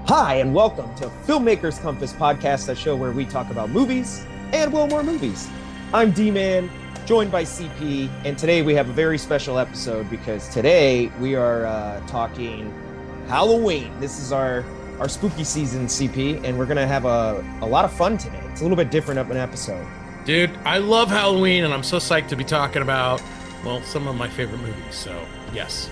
Hi, and welcome to Filmmakers Compass Podcast, a show where we talk about movies and, well, more movies. I'm D-Man, joined by CP, and today we have a very special episode because today we are talking Halloween. This is our spooky season, CP, and we're going to have a lot of fun today. It's a little bit different of an episode. Dude, I love Halloween, and I'm so psyched to be talking about, well, some of my favorite movies, so yes.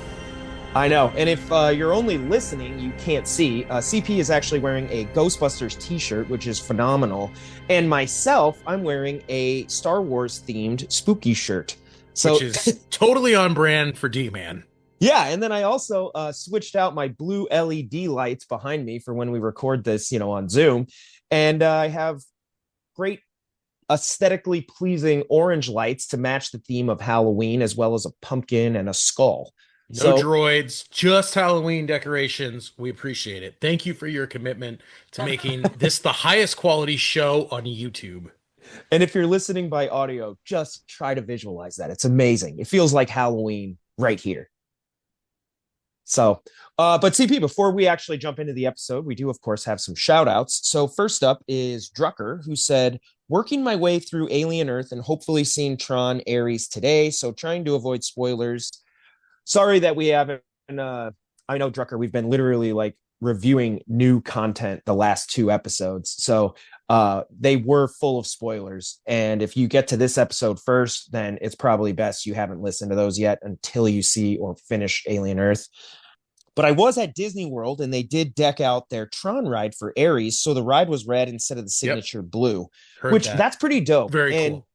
I know. And if you're only listening, you can't see. CP is actually wearing a Ghostbusters t-shirt, which is phenomenal. And myself, I'm wearing a Star Wars themed spooky shirt. So, which is totally on brand for D-Man. Yeah. And then I also switched out my blue LED lights behind me for when we record this, on Zoom. And I have great aesthetically pleasing orange lights to match the theme of Halloween, as well as a pumpkin and a skull. No droids, just Halloween decorations. We appreciate it. Thank you for your commitment to making this the highest quality show on YouTube. And if you're listening by audio, just try to visualize that. It's amazing. It feels like Halloween right here. So, but CP, before we actually jump into the episode, we do, of course, have some shout outs. So first up is Drucker, who said, working my way through Alien Earth and hopefully seeing Tron Ares today. So trying to avoid spoilers. Sorry that we haven't, I know, Drucker, we've been literally like reviewing new content the last two episodes. So they were full of spoilers. And if you get to this episode first, then it's probably best you haven't listened to those yet until you see or finish Alien Earth. But I was at Disney World and they did deck out their Tron ride for Ares. So the ride was red instead of the signature blue, that's pretty dope. Very cool.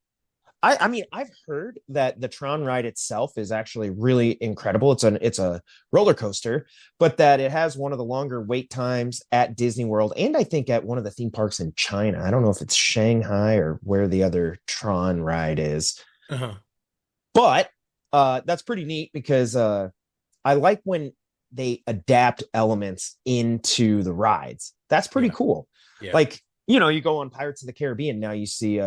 I mean, I've heard that the Tron ride itself is actually really incredible. It's a roller coaster, but that it has one of the longer wait times at Disney World, and I think at one of the theme parks in China. I don't know if it's Shanghai or where the other Tron ride is. But that's pretty neat because I like when they adapt elements into the rides. That's pretty cool. Yeah. Like, you go on Pirates of the Caribbean, now you see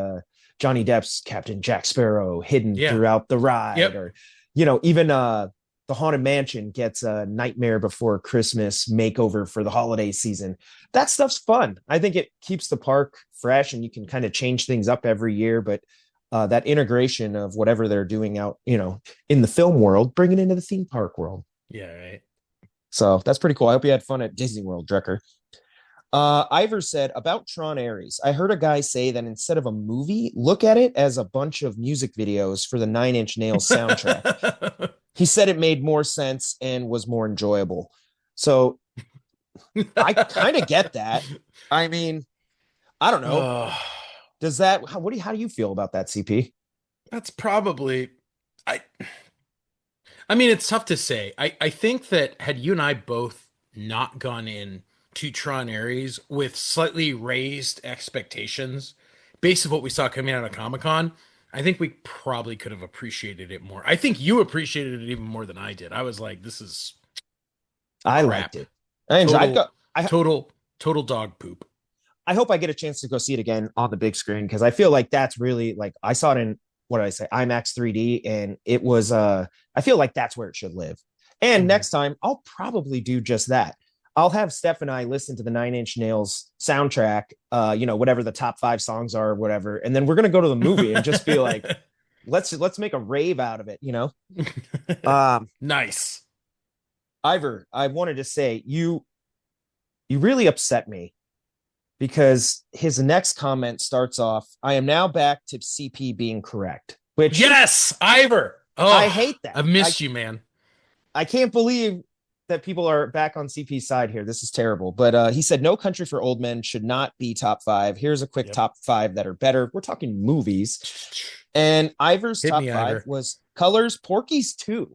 Johnny Depp's Captain Jack Sparrow hidden throughout the ride, or even the Haunted Mansion gets a Nightmare Before Christmas makeover for the holiday season. That stuff's fun. I think it keeps the park fresh, and you can kind of change things up every year. But that integration of whatever they're doing out, in the film world, bring it into the theme park world. Yeah, right. So that's pretty cool. I hope you had fun at Disney World, Drucker. Ivor said about Tron Ares, I heard a guy say that instead of a movie, look at it as a bunch of music videos for the Nine Inch Nails soundtrack. He said it made more sense and was more enjoyable. So I kind of get that. I mean, I don't know. Does that, how do you feel about that, CP? That's probably, I mean, it's tough to say. I think that had you and I both not gone in to Tron Ares with slightly raised expectations based on what we saw coming out of Comic-Con, I think we probably could have appreciated it more. I think you appreciated it even more than I did. I was like, this is crap. Liked it. Total dog poop. I hope I get a chance to go see it again on the big screen, because I feel like that's really, like, I saw it in, what did I say, IMAX 3D, and it was I feel like that's where it should live. And next time I'll probably do just that. I'll have Steph and I listen to the Nine Inch Nails soundtrack, whatever the top 5 songs are or whatever. And then we're going to go to the movie and just be like, let's make a rave out of it, Nice. Ivor, I wanted to say, you really upset me, because his next comment starts off, I am now back to CP being correct. Which, yes, Ivor. Oh, I hate that. I've missed you, man. I can't believe that people are back on CP's side here. This is terrible. But he said, No Country for Old Men should not be top 5. Here's a quick top 5 that are better. We're talking movies. And Ivor's top 5 was Colors, Porky's 2.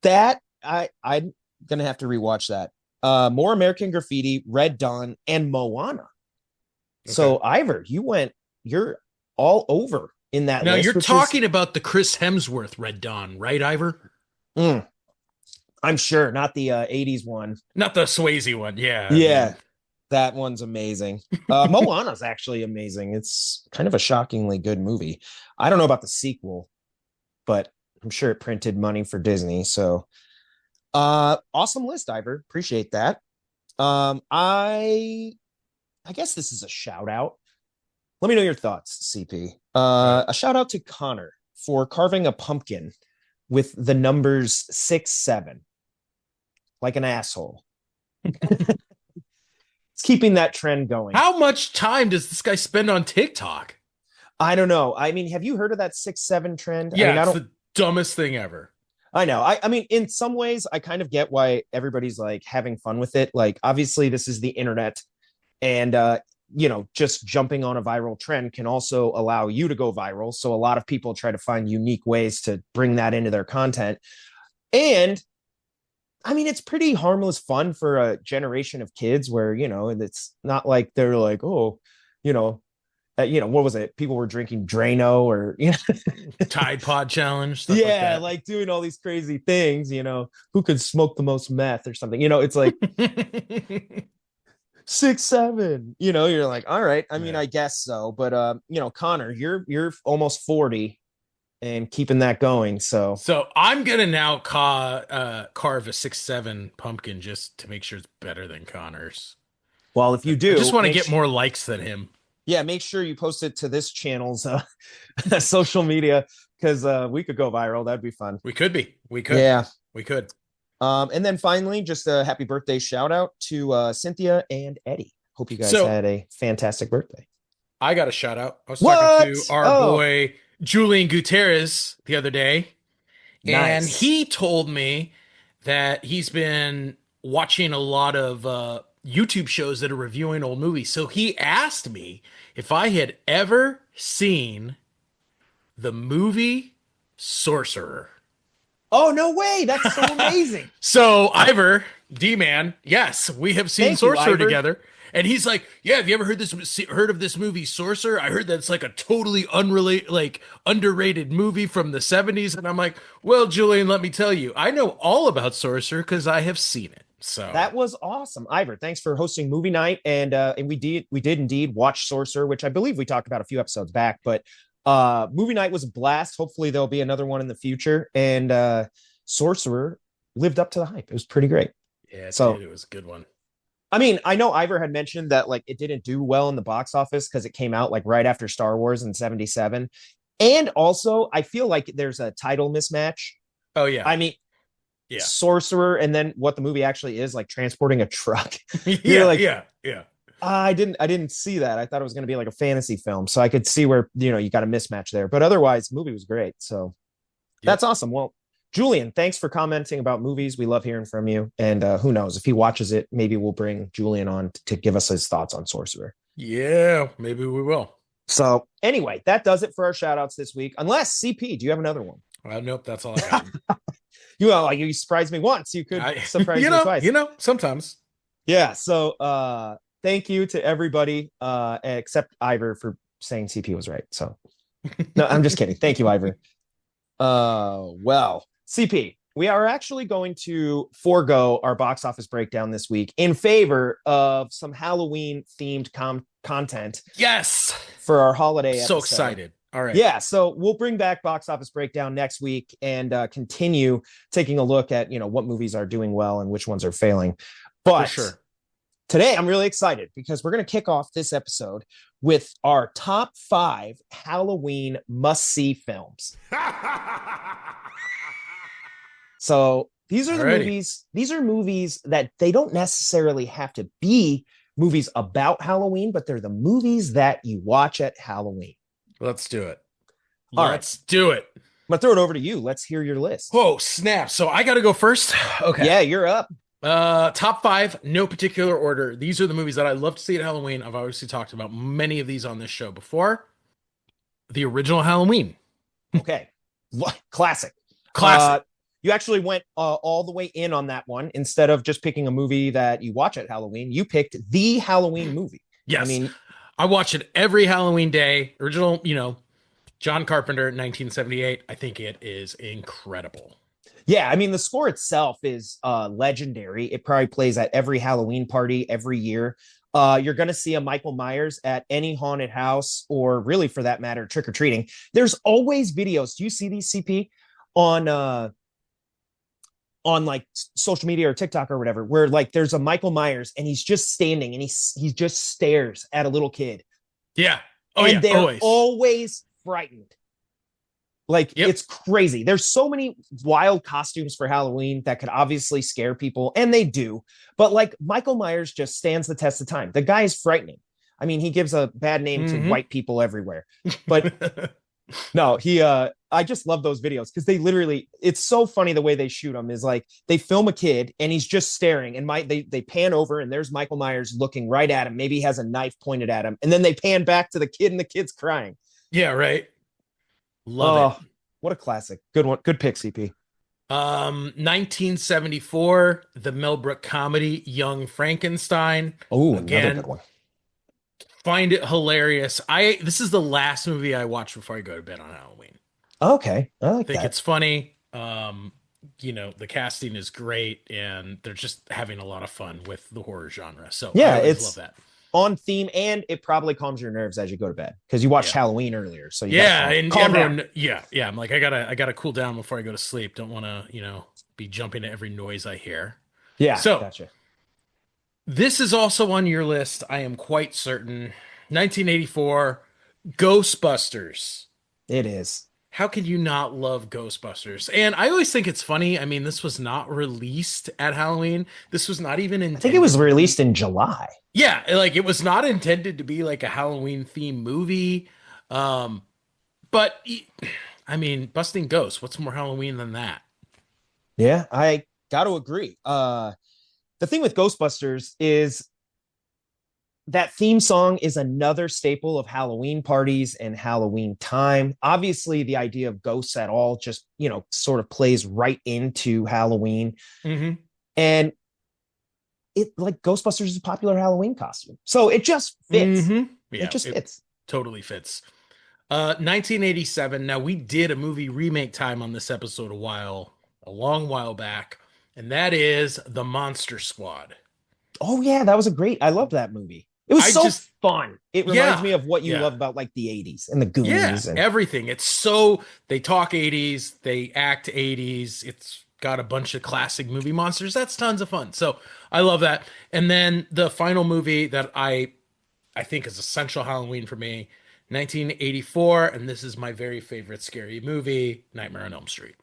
That, I'm going to have to rewatch that. More American Graffiti, Red Dawn, and Moana. Okay. So, Ivor, you're all over in that now list. Now, you're talking about the Chris Hemsworth Red Dawn, right, Ivor? I'm sure, not the 80s one. Not the Swayze one, yeah. Yeah, that one's amazing. Moana's actually amazing. It's kind of a shockingly good movie. I don't know about the sequel, but I'm sure it printed money for Disney. So Awesome list, Ivor. Appreciate that. I guess this is a shout out. Let me know your thoughts, CP. All right. A shout out to Connor for carving a pumpkin with the numbers 6, 7, like an asshole. It's keeping that trend going. How much time does this guy spend on TikTok? I don't know. I mean, have you heard of that 6, 7 trend? I Yeah, mean, I it's don't. the dumbest thing ever. I know. I mean, in some ways, I kind of get why everybody's like having fun with it. Like, obviously, this is the internet, and just jumping on a viral trend can also allow you to go viral. So a lot of people try to find unique ways to bring that into their content. And I mean, it's pretty harmless fun for a generation of kids where, it's not like they're like, oh, you know, what was it? People were drinking Drano or, Tide Pod challenge, stuff like yeah, that. like doing all these crazy things, who could smoke the most meth or something. It's like 6, 7, you're like, all right. I mean, Yeah. I guess so. But Connor, you're almost 40 and keeping that going. So, So I'm gonna now carve a 6, 7 pumpkin just to make sure it's better than Connor's. well, if you I just do, want to get more likes than him. yeah, make sure you post it to this channel's social media because we could go viral. That'd be fun. We could be. We could. Yeah. We could. And then finally, just a happy birthday shout out to Cynthia and Eddie. Hope you guys So had a fantastic birthday. I got a shout out. I was What? talking to our Oh, boy Julian Gutierrez the other day, and nice. he told me that he's been watching a lot of YouTube shows that are reviewing old movies. So he asked me if I had ever seen the movie Sorcerer. Oh, no way. That's so amazing. So Ivor, D-Man, yes, we have seen Thank you, Sorcerer Ivor. together. And he's like, "Yeah, have you ever heard of this movie Sorcerer? I heard that it's like a totally unrelated, like underrated movie from the 70s." And I'm like, "Well, Julian, let me tell you, I know all about Sorcerer because I have seen it." That So, was awesome. Ivor, thanks for hosting movie night. And we did indeed watch Sorcerer, which I believe we talked about a few episodes back, but movie night was a blast. Hopefully there'll be another one in the future. And Sorcerer lived up to the hype. It was pretty great. yeah, it did. So It was a good one. I mean, I know Ivor had mentioned that like it didn't do well in the box office because it came out like right after Star Wars in 77. And also, I feel like there's a title mismatch. Oh yeah. I mean, Yeah. Sorcerer and then what the movie actually is, like transporting a truck. You're Yeah, like, yeah, yeah. I didn't see that. I thought it was going to be like a fantasy film. So I could see where, you got a mismatch there. But otherwise, the movie was great. So that's Yep. awesome. Well, Julian, thanks for commenting about movies. We love hearing from you. And who knows, if he watches it, maybe we'll bring Julian on to give us his thoughts on Sorcerer. Yeah, maybe we will. So anyway, that does it for our shout outs this week. Unless CP, do you have another one? Nope, that's all I got. You surprised me once. You could I, surprise me twice. sometimes. Yeah. So thank you to everybody except Ivor for saying CP was right. So no, I'm just kidding. Thank you, Ivor. Well, CP, we are actually going to forego our box office breakdown this week in favor of some Halloween themed content Yes. for our holiday So episode. excited. All right. Yeah, so we'll bring back box office breakdown next week and continue taking a look at what movies are doing well and which ones are failing. But For sure. today I'm really excited because we're going to kick off this episode with our top 5 Halloween must-see films. So these are the Alrighty. movies. These are movies that they don't necessarily have to be movies about Halloween, but they're the movies that you watch at Halloween. Let's do it. All right. Let's do it. I'm gonna throw it over to you. Let's hear your list. Oh, snap. So I got to go first. Okay. Yeah, you're up. Top 5, no particular order. These are the movies that I love to see at Halloween. I've obviously talked about many of these on this show before. The original Halloween. Okay. Classic. Classic. You actually went all the way in on that one. Instead of just picking a movie that you watch at Halloween, you picked the Halloween movie. Yes. I mean, I watch it every Halloween day. Original, John Carpenter, 1978. I think it is incredible. yeah, I mean, the score itself is legendary. It probably plays at every Halloween party every year. You're going to see a Michael Myers at any haunted house, or really for that matter, trick or treating. There's always videos. Do you see these, CP, on on like social media or TikTok or whatever, where like there's a Michael Myers and he's just standing and he just stares at a little kid. Yeah. Oh And yeah. they're Always. always frightened. Like, Yep. it's crazy. There's so many wild costumes for Halloween that could obviously scare people, and they do. But like Michael Myers just stands the test of time. The guy is frightening. I mean, he gives a bad name to white people everywhere. But no, I just love those videos because they literally, it's so funny the way they shoot them is like they film a kid and he's just staring and they pan over and there's Michael Myers looking right at him. Maybe he has a knife pointed at him. And then they pan back to the kid and the kid's crying. Yeah, right. Love it. What a classic. Good one. Good pick, CP. 1974, the Mel Brooks comedy Young Frankenstein. Oh, another Again, good one. find it hilarious. This is the last movie I watch before I go to bed on Halloween. Okay, I like Think that. it's funny. The casting is great and they're just having a lot of fun with the horror genre. So Yeah, I always it's love that. on theme, and it probably calms your nerves as you go to bed because you watched Halloween earlier. So you Yeah, gotta and calm everyone, down. yeah. I'm like, I gotta cool down before I go to sleep. Don't want to, be jumping at every noise I hear. Yeah, So gotcha. this is also on your list. I am quite certain. 1984, Ghostbusters. It is. How can you not love Ghostbusters? And I always think it's funny. I mean, this was not released at Halloween. This was not even I think it was intended. released in July. Yeah, like it was not intended to be like a Halloween themed movie. But I mean, busting ghosts, what's more Halloween than that? Yeah, I got to agree. The thing with Ghostbusters is that theme song is another staple of Halloween parties and Halloween time. Obviously, the idea of ghosts at all just, sort of plays right into Halloween. Mm-hmm. And it like Ghostbusters is a popular Halloween costume. So it just fits. Mm-hmm. Yeah, It just fits. totally fits. 1987. Now we did a movie remake time on this episode a long while back, and that is The Monster Squad. Oh yeah, that was I loved that movie. It was fun. It reminds me of what you love about like the 80s and the Goonies and everything. They talk 80s, they act 80s. It's got a bunch of classic movie monsters. That's tons of fun. So I love that. And then the final movie that I think is essential Halloween for me, 1984, and this is my very favorite scary movie, Nightmare on Elm Street.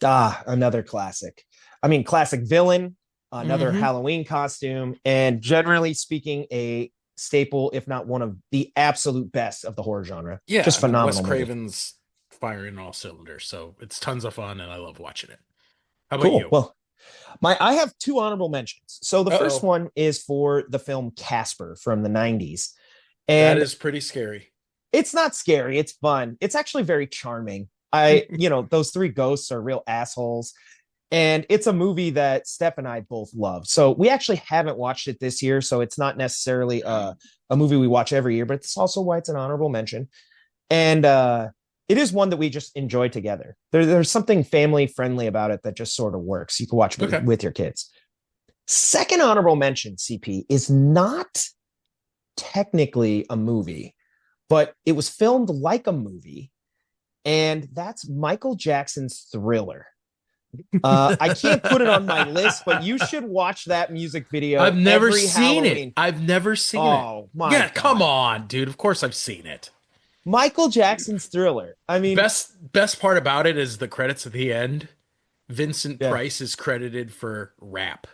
Another classic. I mean, classic villain, another Halloween costume, and generally speaking, a staple, if not one of the absolute best of the horror genre. Yeah, just phenomenal. Wes Craven's firing all cylinders, so it's tons of fun, and I love watching it. How about you? Well, I have two honorable mentions. So the first one is for the film Casper from the 90s. And that is pretty scary. It's not scary. It's fun. It's actually very charming. Those three ghosts are real assholes. And it's a movie that Steph and I both love. So we actually haven't watched it this year. So it's not necessarily a movie we watch every year, but it's also why it's an honorable mention. And it is one that we just enjoy together. There's something family friendly about it that just sort of works. You can watch with your kids. Second honorable mention, CP, is not technically a movie, but it was filmed like a movie. And that's Michael Jackson's Thriller. I can't put it on my list, but you should watch that music video. I've never seen it. I've never seen it. Oh my God. Come on, dude. Of course I've seen it. Michael Jackson's Thriller. I mean, best part about it is the credits at the end. Vincent Price is credited for rap.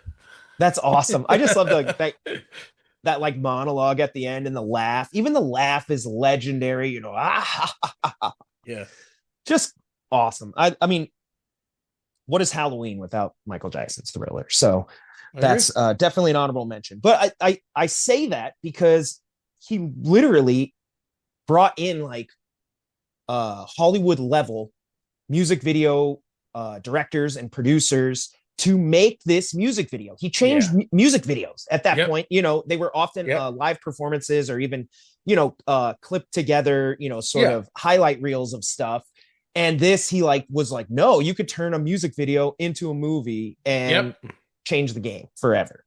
That's awesome. I just love that like monologue at the end and the laugh. Even the laugh is legendary, Yeah. Just awesome. I mean, what is Halloween without Michael Jackson's Thriller? So that's definitely an honorable mention. But I say that because he literally brought in like Hollywood level music video directors and producers to make this music video. He changed music videos at that point. They were often live performances or even, clipped together, sort of highlight reels of stuff. And this, he was like, no, you could turn a music video into a movie and change the game forever.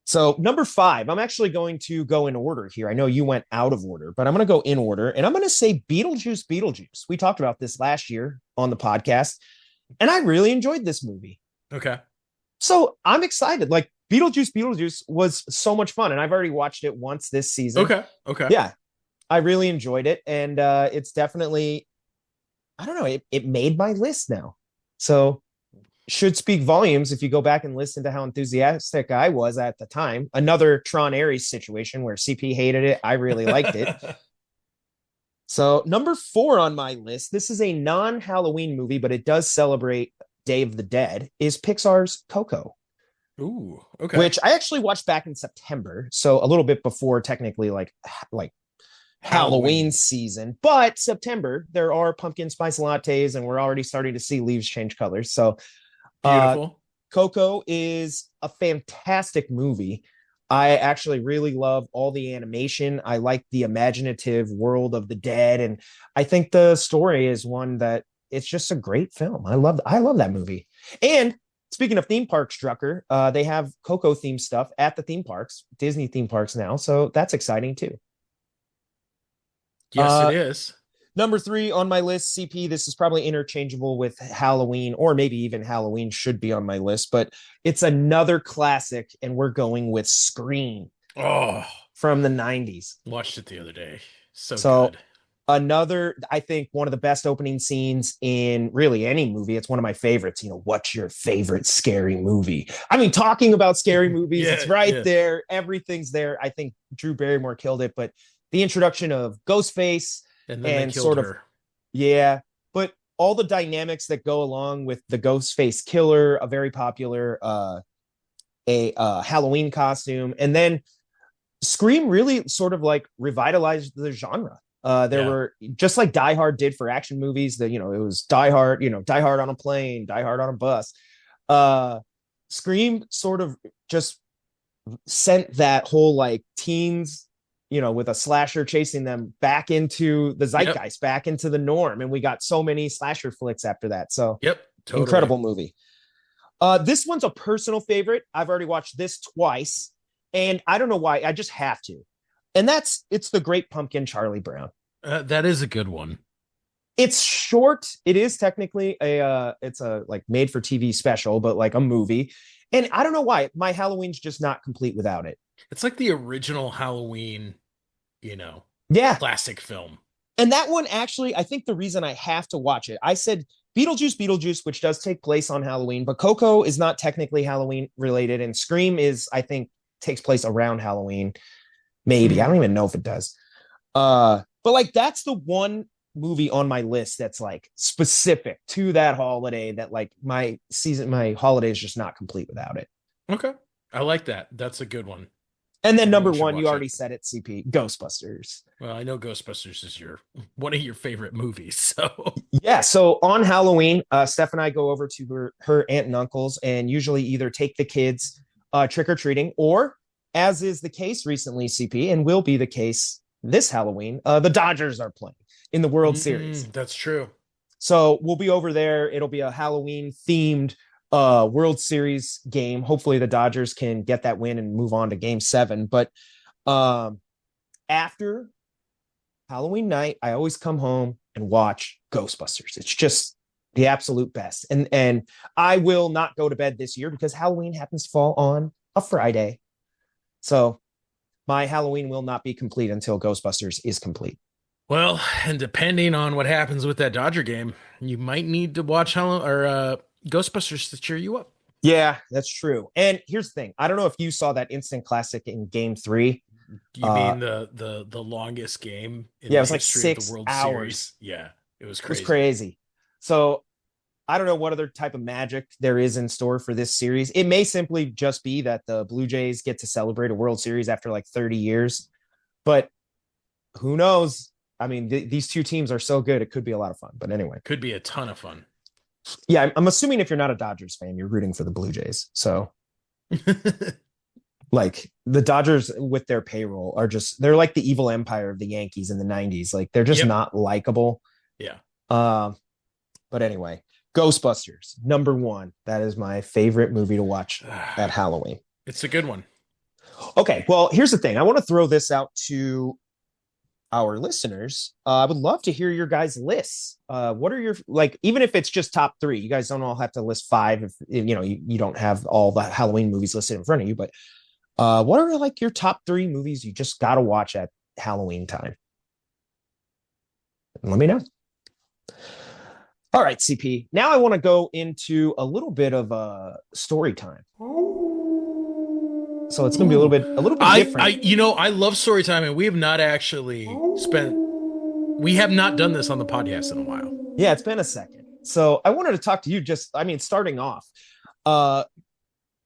So number 5, I'm actually going to go in order here. I know you went out of order, but I'm going to go in order. And I'm going to say Beetlejuice. We talked about this last year on the podcast, and I really enjoyed this movie. Okay. So I'm excited. Like Beetlejuice was so much fun, and I've already watched it once this season. Okay. Okay. Yeah, I really enjoyed it, and it's definitely, I don't know, it made my list now. So should speak volumes if you go back and listen to how enthusiastic I was at the time. Another Tron Ares situation where CP hated it. I really liked it. So number 4 on my list, this is a non-Halloween movie, but it does celebrate Day of the Dead, is Pixar's Coco, Ooh, okay. which I actually watched back in September. So a little bit before technically like Halloween Halloween. season, but September, there are pumpkin spice lattes and we're already starting to see leaves change colors. So uh, Beautiful. Coco is a fantastic movie. I actually really love all the animation. I like the imaginative world of the dead, and I think the story is one that it's just a great film. I love that movie. And speaking of theme parks, Drucker, they have Coco themed stuff at the theme parks, Disney theme parks now, so that's exciting too. Yes, it Uh, is. Number 3 on my list, CP. This is probably interchangeable with Halloween, or maybe even Halloween should be on my list, but it's another classic, and we're going with Scream Oh, from the 90s. watched it the other day. So So, good. another, I think, one of the best opening scenes in really any movie. It's one of my favorites. What's your favorite scary movie? I mean, talking about scary movies, it's Yeah, right yeah. there. Everything's there. I think Drew Barrymore killed it, but the introduction of Ghostface And then they and killed sort of, her. yeah, but all the dynamics that go along with the Ghostface killer, a very popular a Halloween costume, and then Scream really sort of like revitalized the genre. There Yeah. were, just like Die Hard did for action movies, that it was Die Hard, Die Hard on a plane, Die Hard on a bus. Uh, Scream sort of just sent that whole like teens, with a slasher chasing them back into the Yep. zeitgeist, back into the norm. And we got so many slasher flicks after that. So Yep. Totally. incredible movie. This one's a personal favorite. I've already watched this twice, and I don't know why. I just have to. And it's The Great Pumpkin, Charlie Brown. That is a good one. It's short. It is technically it's a like made for TV special, but like a movie. And I don't know why my Halloween's just not complete without it. It's like the original Halloween, Yeah. classic film. And that one, actually, I think the reason I have to watch it, I said Beetlejuice, which does take place on Halloween, but Coco is not technically Halloween related, and Scream is, I think, takes place around Halloween. Maybe. I Mm. don't even know if it does. But like that's the one movie on my list that's like specific to that holiday, that like my holiday is just not complete without it. Okay. I like that. That's a good one. And then number Everyone should 1, you watch it. already said it, CP, Ghostbusters. Well, I know Ghostbusters is your one of your favorite movies, so Yeah. So on Halloween, Steph and I go over to her aunt and uncle's and usually either take the kids trick or treating, or, as is the case recently, CP, and will be the case this Halloween, the Dodgers are playing in the World Series. that's true. So we'll be over there. It'll be a Halloween themed World Series game. Hopefully the Dodgers can get that win and move on to game 7. But um, after Halloween night, I always come home and watch Ghostbusters. It's just the absolute best. And I will not go to bed this year because Halloween happens to fall on a Friday. So my Halloween will not be complete until Ghostbusters is complete. Well, and depending on what happens with that Dodger game, you might need to watch Ghostbusters to cheer you up. Yeah, that's true. And here's the thing. I don't know if you saw that instant classic in game 3. You Uh mean the longest game in yeah, it the was like history of the 6 World Series? hours. Yeah, it was It was crazy. crazy. So I don't know what other type of magic there is in store for this series. It may simply just be that the Blue Jays get to celebrate a World Series after like 30 years, but who knows? I mean, these two teams are so good. It could be a lot of fun. But anyway, Could be a ton of fun. yeah, I'm assuming if you're not a Dodgers fan, you're rooting for the Blue Jays. So like the Dodgers with their payroll are they're like the evil empire of the Yankees in the 90s. Like they're just Yep. not likable. Yeah. Um, but anyway, Ghostbusters, number 1. That is my favorite movie to watch at Halloween. It's a good one. Okay, well, here's the thing. I want to throw this out to our listeners, I would love to hear your guys' lists. What are your, like, even if it's just top three, you guys don't all have to list five if you don't have all the Halloween movies listed in front of you, but what are like your top three movies you just got to watch at Halloween time? Let me know. All right, CP. Now I want to go into a little bit of story time. So it's going to be a little bit I, different. I love story time, and we have not actually we have not done this on the podcast in a while. Yeah, it's been a second. So I wanted to talk to you just, I mean, starting off, uh,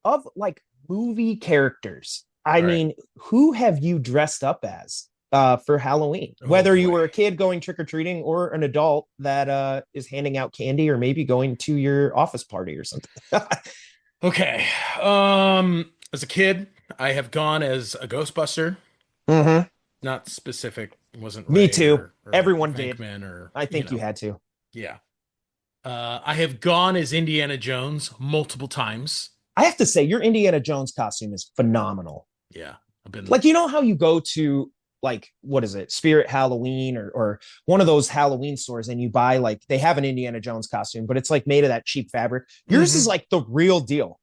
of like movie characters. I All right. mean, who have you dressed up as for Halloween? Oh Whether you boy. were a kid going trick or treating or an adult that is handing out candy or maybe going to your office party or something. Okay. As a kid, I have gone as a Ghostbuster. Mm-hmm. Not specific. It wasn't Me Ray too. or Everyone did. Venkman or I think you had to. yeah. I have gone as Indiana Jones multiple times. I have to say, your Indiana Jones costume is phenomenal. Yeah. I've been Like, you know how you go to like what is it, Spirit Halloween or one of those Halloween stores, and you buy like they have an Indiana Jones costume, but it's like made of that cheap fabric. Yours is Mhm. like the real deal.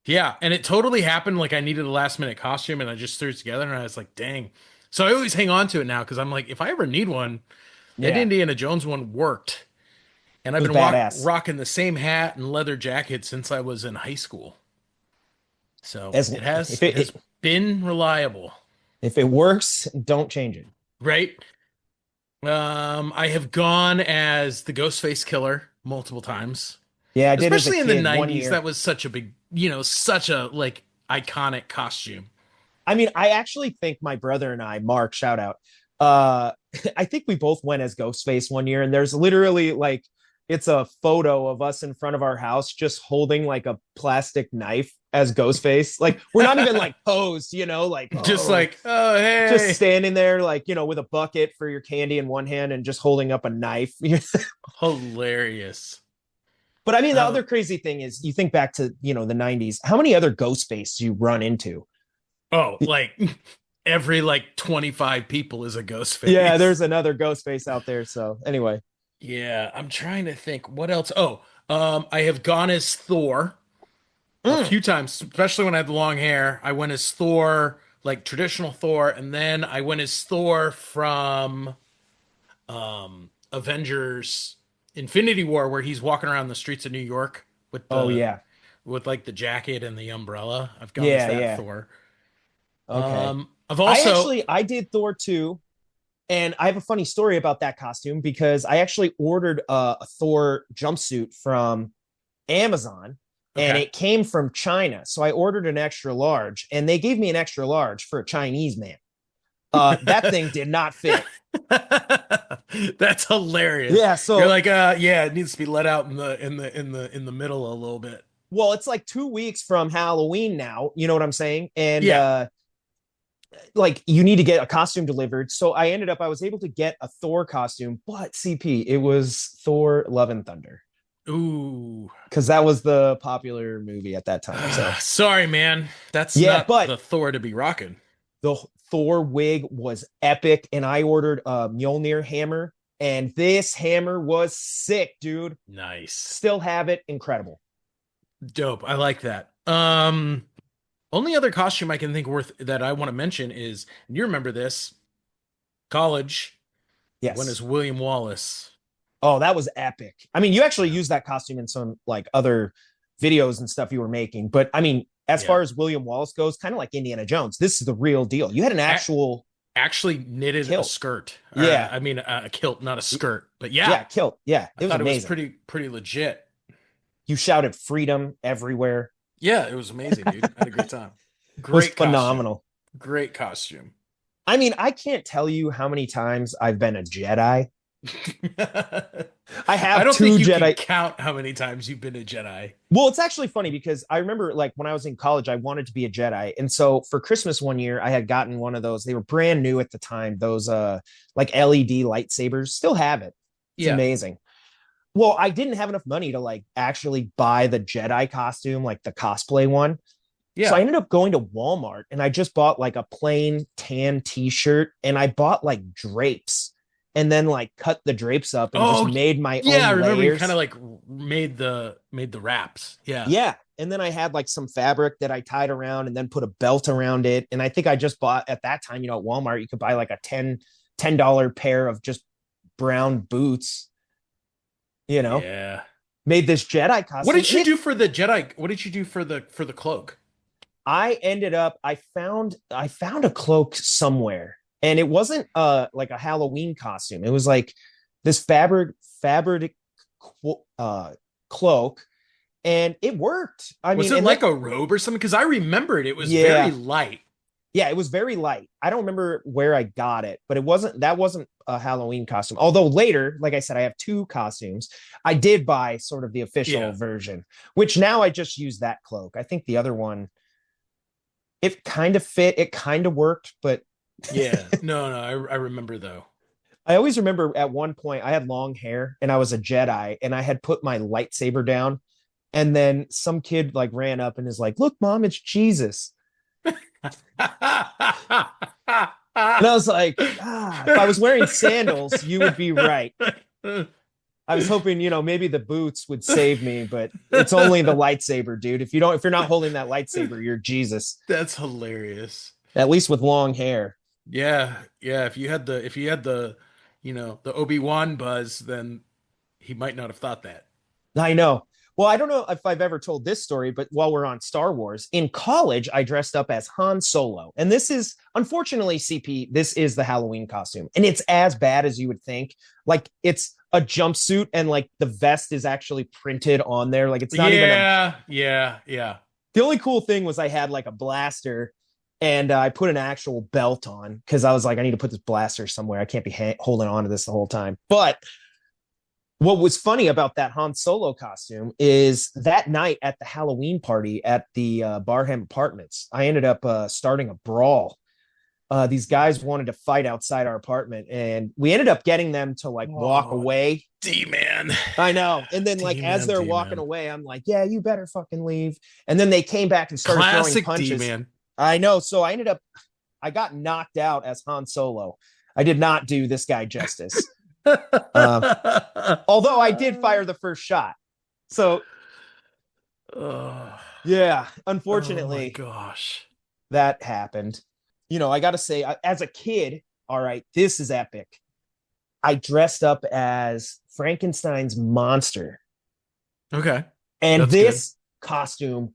Yeah, and it totally happened. Like I needed a last minute costume and I just threw it together and I was like, dang. So I always hang on to it now because I'm like, if I ever need one, that Yeah, Indiana Jones one worked. And it I've was been badass. rocking the same hat and leather jacket since I was in high school. So As it has if it has it been reliable, if it works, don't change it. right? I have gone as the Ghostface Killer multiple times, Yeah, I did as a especially in the kid one 90s. year. That was such a big, such a like iconic costume. I mean, I actually think my brother and I, Mark, shout out. Uh, I think we both went as Ghostface one year, and there's literally like it's a photo of us in front of our house just holding like a plastic knife as Ghostface. Like we're not even like posed, like Just oh, like, oh, just hey, standing there, like with a bucket for your candy in one hand and just holding up a knife. hilarious. But I mean, the Uh, other crazy thing is you think back to the '90s. How many other Ghostface you run into? oh, like every like 25 people is a ghost Yeah, face. there's another Ghostface out there. So anyway. Yeah, I'm trying to think what else. Oh, I have gone as Thor a Mm. few times, especially when I had the long hair. I went as Thor, like traditional Thor, and then I went as Thor from Avengers Infinity War, where he's walking around the streets of New York with Oh the yeah. with like the jacket and the umbrella. I've gone as Yeah, that yeah. Thor. Okay. I've I also actually I did Thor 2, and I have a funny story about that costume because I actually ordered a Thor jumpsuit from Amazon and okay. it came from China. So I ordered an extra large and they gave me an extra large for a Chinese man. That thing did not fit. That's hilarious. Yeah, You're so like, yeah, it needs to be let out in the middle a little bit. well, it's like 2 weeks from Halloween now, you know what I'm saying? And Yeah. like you need to get a costume delivered. So I was able to get a Thor costume, but CP, it was Thor Love and Thunder Ooh. because that was the popular movie at that time. So Sorry, man. That's yeah, not but the Thor to be rocking. the Thor wig was epic, and I ordered a Mjolnir hammer, and this hammer was sick, dude. Nice. Still have it, incredible. Dope. I like that. Only other costume I can think worth that I want to mention is, and you remember this, college, when is Yes. William Wallace. Oh, that was epic. I mean, you actually Yeah. used that costume in some like other videos and stuff you were making, but I mean, as Yeah. far as William Wallace goes, kind of like Indiana Jones, this is the real deal. You had an A- actual Actually knitted a kilt. skirt. Yeah. I mean a kilt, not a skirt. But yeah, Yeah, kilt. Yeah, I it was thought it was amazing. pretty legit. You shouted freedom everywhere. Yeah, it was amazing, dude. I had a great time. It was Great costume. phenomenal. Great costume. I mean, I can't tell you how many times I've been a Jedi. I I have don't think two you can Jedi. count how many times you've been a Jedi. Well, it's actually funny because I remember like when I was in college, I wanted to be a Jedi. And so for Christmas one year, I had gotten one of those. They were brand new at the time, those like LED lightsabers. Still have it. It's Yeah. amazing. Well, I didn't have enough money to like actually buy the Jedi costume, like the cosplay one. So I Yeah. ended up going to Walmart and I just bought like a plain tan t-shirt and I bought like drapes and then like cut the drapes up and just Oh, made my yeah. I own remember you kind of layers. like made the wraps. Yeah. Yeah. And then I had like some fabric that I tied around and then put a belt around it. And I think I just bought at that time, at Walmart, you could buy like a $10 pair of just brown boots, you know, Yeah. made this Jedi What costume. did And you it do for the Jedi? What did you do for the cloak? I ended up I found a cloak somewhere and it wasn't like a Halloween costume. It was like this fabric uh cloak and it worked. I Was mean, it and then like a robe or something? Because I remembered it was very yeah, light. yeah, it was very light. I don't remember where I got it, but that wasn't a Halloween costume. Although later, like I said, I have two costumes. I did buy sort of the official Yeah. version, which now I just use that cloak. I think the other one it kind of fit, it kind of worked, but Yeah. No, no, I remember though. I always remember at one point I had long hair and I was a Jedi and I had put my lightsaber down and then some kid like ran up and is like, "Look, mom, it's Jesus." And I was like, if I was wearing sandals, you would be right. I was hoping, maybe the boots would save me, but it's only the lightsaber, dude. If you're not holding that lightsaber, you're Jesus. That's hilarious. At least with long hair. Yeah, yeah. If you had the Obi-Wan buzz, then he might not have thought that. I know. Well, I don't know if I've ever told this story, but while we're on Star Wars, in college, I dressed up as Han Solo. And this is, unfortunately, CP, this is the Halloween costume. And it's as bad as you would think. Like, it's a jumpsuit and, like, the vest is actually printed on there. Like, it's not even a. Yeah, yeah, yeah. The only cool thing was I had, like, a blaster and I put an actual belt on because I was like, I need to put this blaster somewhere. I can't be holding on to this the whole time. But what was funny about that Han Solo costume is that night at the Halloween party at the Barham Apartments, I ended up starting a brawl. These guys wanted to fight outside our apartment, and we ended up getting them to like walk Oh, away. D-man. I know. And then, like, as D-man, they're walking D-man. away, I'm like, yeah, you better fucking leave. And then they came back and started throwing Classic punches. D-man. I know. So I got knocked out as Han Solo. I did not do this guy justice. Uh, Although I did fire the first shot. So Oh, yeah, oh my unfortunately, gosh. that happened. I got to say, as a kid, all right, this is epic. I dressed up as Frankenstein's monster, Okay, and that's good. this costume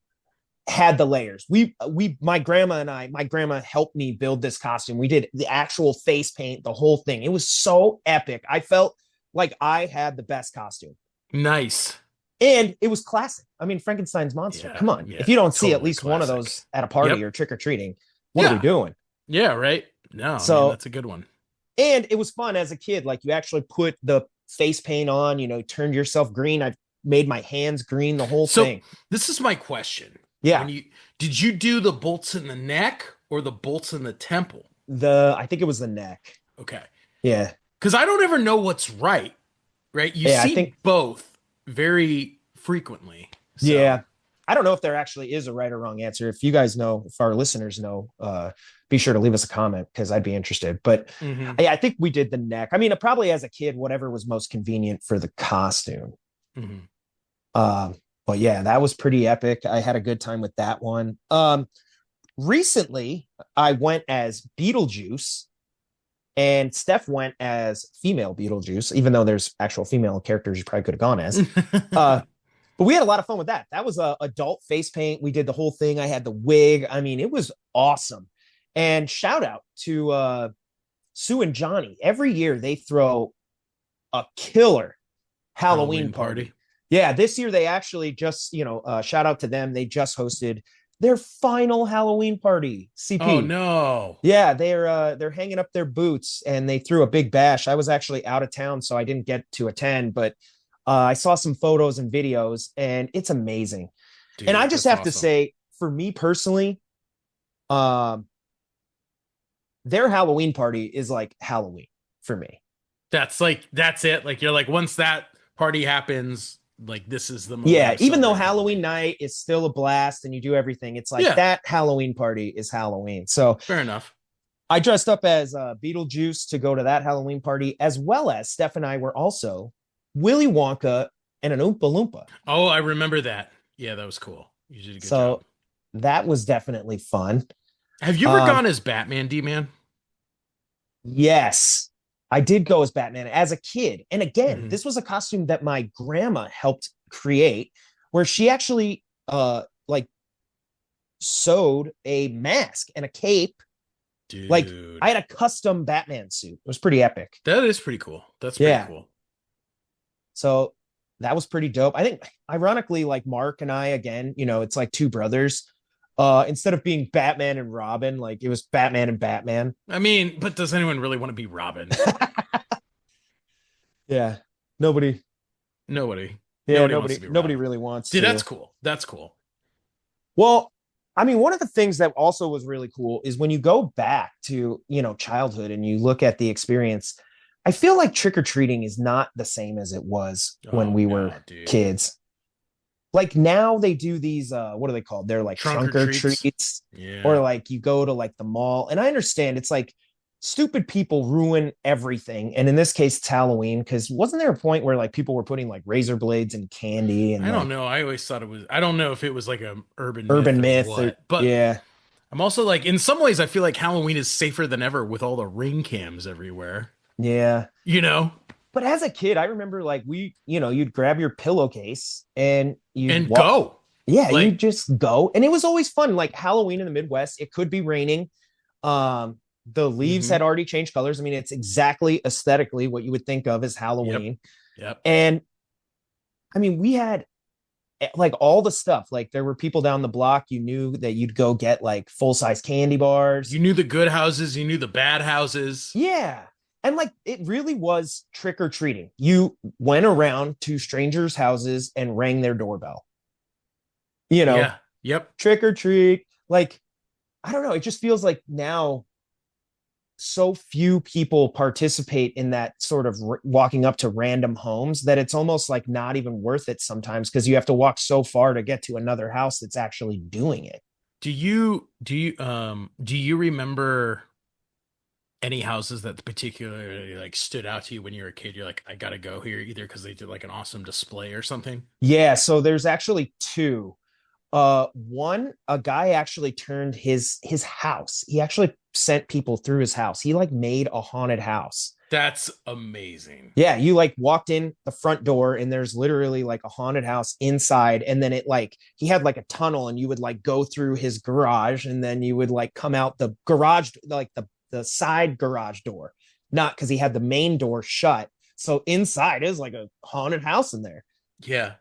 had the layers. My grandma helped me build this costume. We did the actual face paint, the whole thing. It was so epic. I felt like I had the best costume. Nice. And it was classic. I mean, Frankenstein's monster. Yeah, Come on. yeah, If you don't see at totally least one of classic. those at a party Yep. or trick or treating, what are we Yeah. doing? Yeah, right. No, I mean So, that's a good one. and it was fun as a kid. Like, you actually put the face paint on, turned yourself green. I made my hands green, the whole So thing. this is my question. Yeah. When you did you do the bolts in the neck or the bolts in the temple? I think it was the neck. Okay. Yeah. Because I don't ever know what's right, right? You Yeah. I see think, both very frequently. So yeah. I don't know if there actually is a right or wrong answer. If you guys know, if our listeners know, be sure to leave us a comment because I'd be interested. But hmm yeah, I think we did the neck. I mean, probably as a kid, whatever was most convenient for the costume. hmm Um, but yeah, that was pretty epic. I had a good time with that one. Recently, I went as Beetlejuice, and Steph went as female Beetlejuice, even though there's actual female characters you probably could have gone as. Uh, but we had a lot of fun with that. That was a adult face paint. We did the whole thing. I had the wig. I mean, it was awesome. And shout out to Sue and Johnny. Every year they throw a killer Halloween Halloween party. party. Yeah, this year they actually just, shout out to them. They just hosted their final Halloween party. Oh CP. no. Yeah, they're hanging up their boots and they threw a big bash. I was actually out of town, so I didn't get to attend, but I saw some photos and videos, and it's amazing. And I Dude, just that's have to awesome. say, for me personally, um, their Halloween party is like Halloween for me. That's it. Like you're like once that party happens, like this is the moment Yeah, I'm even though celebrating Halloween Halloween. night is still a blast and you do everything, it's like Yeah, that Halloween party is Halloween. So fair enough. I dressed up as Beetlejuice to go to that Halloween party, as well as Steph and I were also Willy Wonka and an Oompa Loompa. Oh, I remember that. Yeah, that was cool. You did a good job. So that was definitely fun. Have you ever Um, gone as Batman, D man? yes, I did go as Batman as a kid. And again, Hmm. this was a costume that my grandma helped create, where she actually like sewed a mask and a cape. Like I Dude, had a custom Batman suit. It was pretty epic. that is pretty cool. That's pretty Yeah. cool. So that was pretty dope. I think ironically, like Mark and I, again, it's like two brothers. Instead of being Batman and Robin, like it was Batman and Batman. I mean, but does anyone really want to be Robin? Yeah. Nobody. Nobody. Yeah, Nobody wants nobody to be nobody Robin. really wants Dude, that's to. cool. That's cool. Well, I mean, one of the things that also was really cool is when you go back to, childhood and you look at the experience, I feel like trick or treating is not the same as it was when Oh we were no, dude. kids. Like now they do these what are they called? They're like Trunk or trunk or treats. treats, or Yeah. like you go to like the mall. And I understand it's like stupid people ruin everything. And in this case, it's Halloween because wasn't there a point where like people were putting like razor blades and candy and I don't like know. I always thought it was, I don't know if it was like a urban myth urban or myth or what, but yeah. I'm also like, in some ways, I feel like Halloween is safer than ever with all the ring cams everywhere. Yeah. You know? But as a kid, I remember like you'd grab your pillowcase and you'd And walk. go. Yeah, you Like, just go. And it was always fun. Like Halloween in the Midwest, it could be raining. Um, the leaves hmm. had already changed colors. I mean, it's exactly aesthetically what you would think of as Yep. Halloween. Yep. And I mean, we had like all the stuff. Like there were people down the block, you knew that you'd go get like full-size candy bars. You knew the good houses, you knew the bad houses. Yeah. And like it really was trick or treating. You went around to strangers' houses and rang their doorbell. You know, Yeah. Yep. trick or treat. Like, I don't know. It just feels like now so few people participate in that sort of walking up to random homes that it's almost like not even worth it sometimes because you have to walk so far to get to another house that's actually doing it. Do you remember any houses that particularly like stood out to you when you were a kid? You're like, I gotta go here either because they did like an awesome display or something. Yeah. So there's actually two. One, a guy actually turned his house. He actually sent people through his house. He like made a haunted house. That's amazing. Yeah, you like walked in the front door and there's literally like a haunted house inside. And then it like he had like a tunnel and you would like go through his garage and then you would like come out the garage, like the side garage door. Not because he had the main door shut. So inside is like a haunted house in there. Yeah,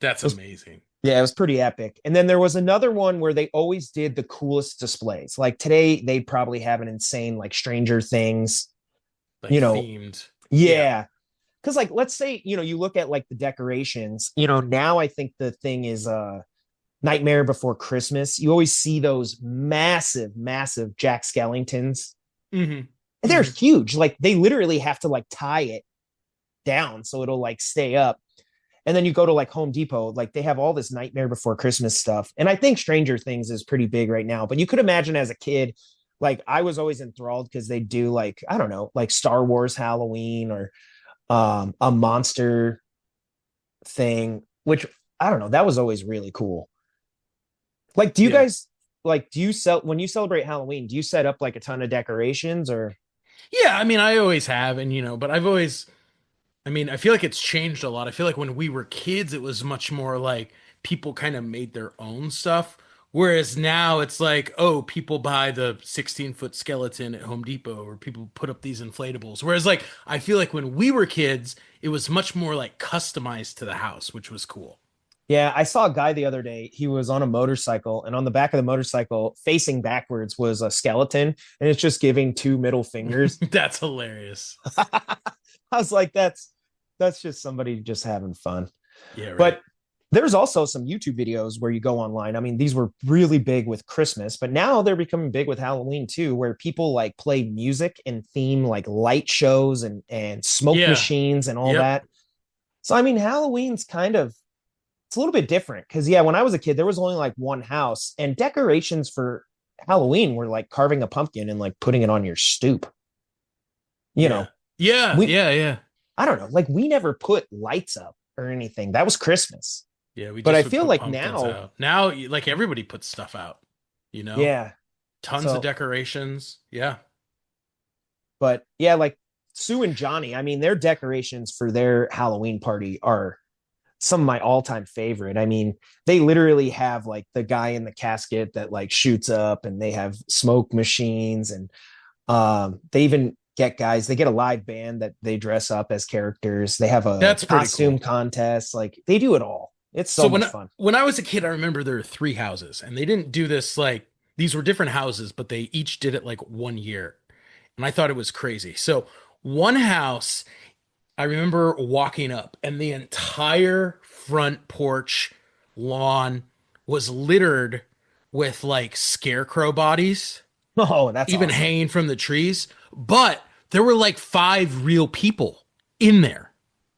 that's It was amazing. Yeah, it was pretty epic. And then there was another one where they always did the coolest displays. Like today, they'd probably have an insane like Stranger Things, Like you know. themed. Yeah. Yeah. Cause like let's say, you look at like the decorations, now I think the thing is Nightmare Before Christmas. You always see those massive, massive Jack Skellingtons. Hmm. And they're Hmm. huge. Like they literally have to like tie it down so it'll like stay up. And then you go to like Home Depot, like they have all this Nightmare Before Christmas stuff. And I think Stranger Things is pretty big right now. But you could imagine as a kid, like I was always enthralled because they do like, I don't know, like Star Wars Halloween or a monster thing, which I don't know, that was always really cool. Like, do you Yeah. guys like do you sell when you celebrate Halloween, do you set up like a ton of decorations or Yeah, I mean, I always have, and but I've always, I mean, I feel like it's changed a lot. I feel like when we were kids, it was much more like people kind of made their own stuff. Whereas now it's like, oh, people buy the 16-foot skeleton at Home Depot or people put up these inflatables. Whereas like I feel like when we were kids, it was much more like customized to the house, which was cool. Yeah, I saw a guy the other day. He was on a motorcycle, and on the back of the motorcycle, facing backwards, was a skeleton, and it's just giving two middle fingers. That's hilarious. I was like, that's just somebody just having fun. Yeah, right. But there's also some YouTube videos where you go online. I mean, these were really big with Christmas, but now they're becoming big with Halloween too, where people like play music and theme like light shows and smoke Yeah. machines and all Yep. that. So I mean, Halloween's kind of it's a little bit different because yeah, when I was a kid, there was only like one house, and decorations for Halloween were like carving a pumpkin and like putting it on your stoop. You Yeah. know, Yeah, we yeah, yeah. I don't know, like we never put lights up or anything. That was Christmas. Yeah, we But I just would feel put like pumpkins now, out. Now, like everybody puts stuff out, you know? yeah. Tons of So, decorations. Yeah. but yeah, like Sue and Johnny, I mean, their decorations for their Halloween party are some of my all-time favorite. I mean, they literally have like the guy in the casket that like shoots up, and they have smoke machines, and they even get guys, they get a live band that they dress up as characters. They have a That's pretty costume cool. contest. Like they do it all. It's so So much fun. when I was a kid, I remember there were three houses, and they didn't do this like these were different houses, but they each did it like 1 year, and I thought it was crazy. So one house, I remember walking up, and the entire front porch lawn was littered with like scarecrow bodies, Oh, that's even awesome. hanging from the trees. But there were like five real people in there.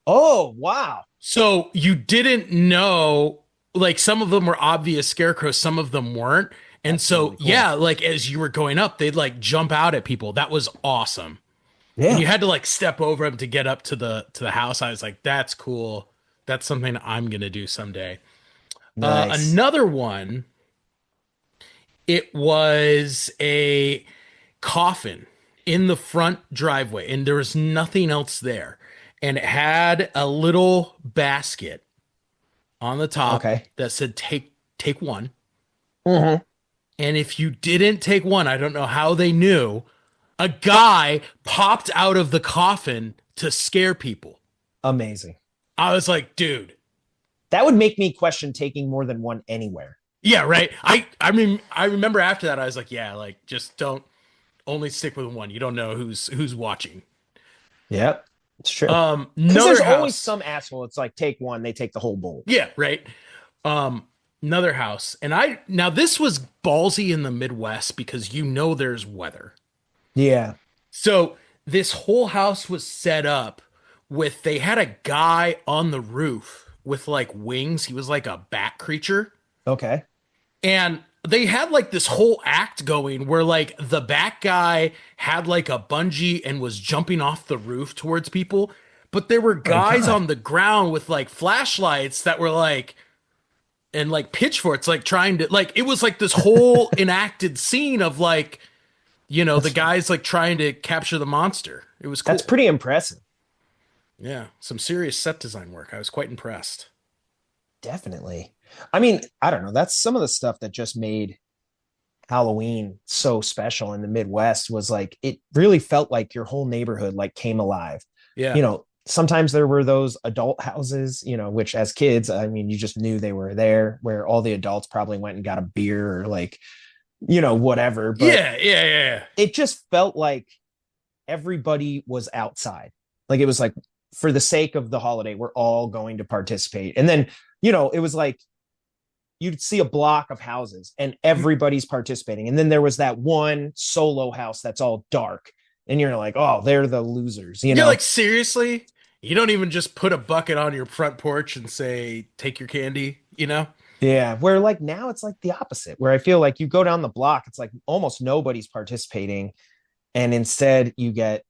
Oh, wow. So you didn't know, like some of them were obvious scarecrows, some of them weren't. And That's so, really cool. yeah, like as you were going up, they'd like jump out at people. That was awesome. And Yeah. you had to like step over them to get up to the house. I was like, that's cool. That's something I'm gonna do someday. Nice. Another one, it was a coffin in the front driveway, and there was nothing else there. And it had a little basket on the top Okay. that said take one. Hmm. And if you didn't take one, I don't know how they knew, a guy popped out of the coffin to scare people. Amazing. I was like, dude, That would make me question taking more than one anywhere. yeah, right. I mean I remember after that I was like, yeah, like just don't only stick with one. You don't know who's watching. Yep. It's true. Because there's Another always house. some asshole. It's like take one, they take the whole bowl. Yeah, right. Um another house. And I now this was ballsy in the Midwest because you know there's weather. Yeah. So this whole house was set up with they had a guy on the roof with like wings. He was like a bat creature. Okay. And they had like this whole act going where like the bat guy had like a bungee and was jumping off the roof towards people. But there were My guys God. on the ground with like flashlights that were like and like pitchforks, like trying to like it was like this whole enacted scene of like, the That's guys like trying to capture the monster. It was that's cool. pretty impressive. Yeah, some serious set design work. I was quite impressed. Definitely. I mean, I don't know. That's some of the stuff that just made Halloween so special in the Midwest was like it really felt like your whole neighborhood like came alive. Yeah. Sometimes there were those adult houses, which as kids, I mean, you just knew they were there where all the adults probably went and got a beer or like, whatever. But Yeah, yeah, yeah. it just felt like everybody was outside. Like it was like for the sake of the holiday, we're all going to participate. And then, it was like you'd see a block of houses and everybody's participating. And then there was that one solo house that's all dark. And you're like, oh, they're the losers, You're like, seriously? You don't even just put a bucket on your front porch and say, take your candy, you know? Yeah. Where like now it's like the opposite, where I feel like you go down the block, it's like almost nobody's participating. And instead you get,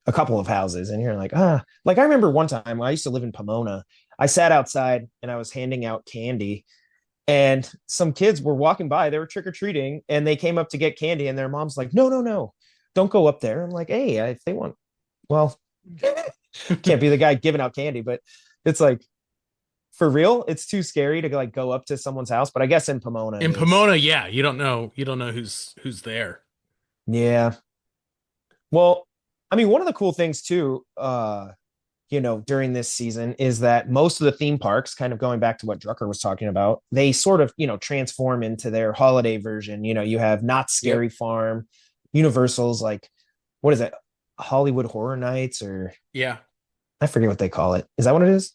a couple of houses and you're like, like I remember one time when I used to live in Pomona, I sat outside and I was handing out candy and some kids were walking by, they were trick-or-treating and they came up to get candy and their mom's like, no, no, no, don't go up there. I'm like, hey, if they want, well, can't be the guy giving out candy, but it's like, for real, it's too scary to like go up to someone's house. But I guess in Pomona it In is. Pomona, yeah, you don't know who's there. Yeah. Well, I mean, one of the cool things too, during this season is that most of the theme parks, kind of going back to what Drucker was talking about, they sort of, transform into their holiday version. You have Not Yep. Scary Farm, Universal's like, what is it? Hollywood Horror Nights, or Yeah. I forget what they call it. Is that what it is?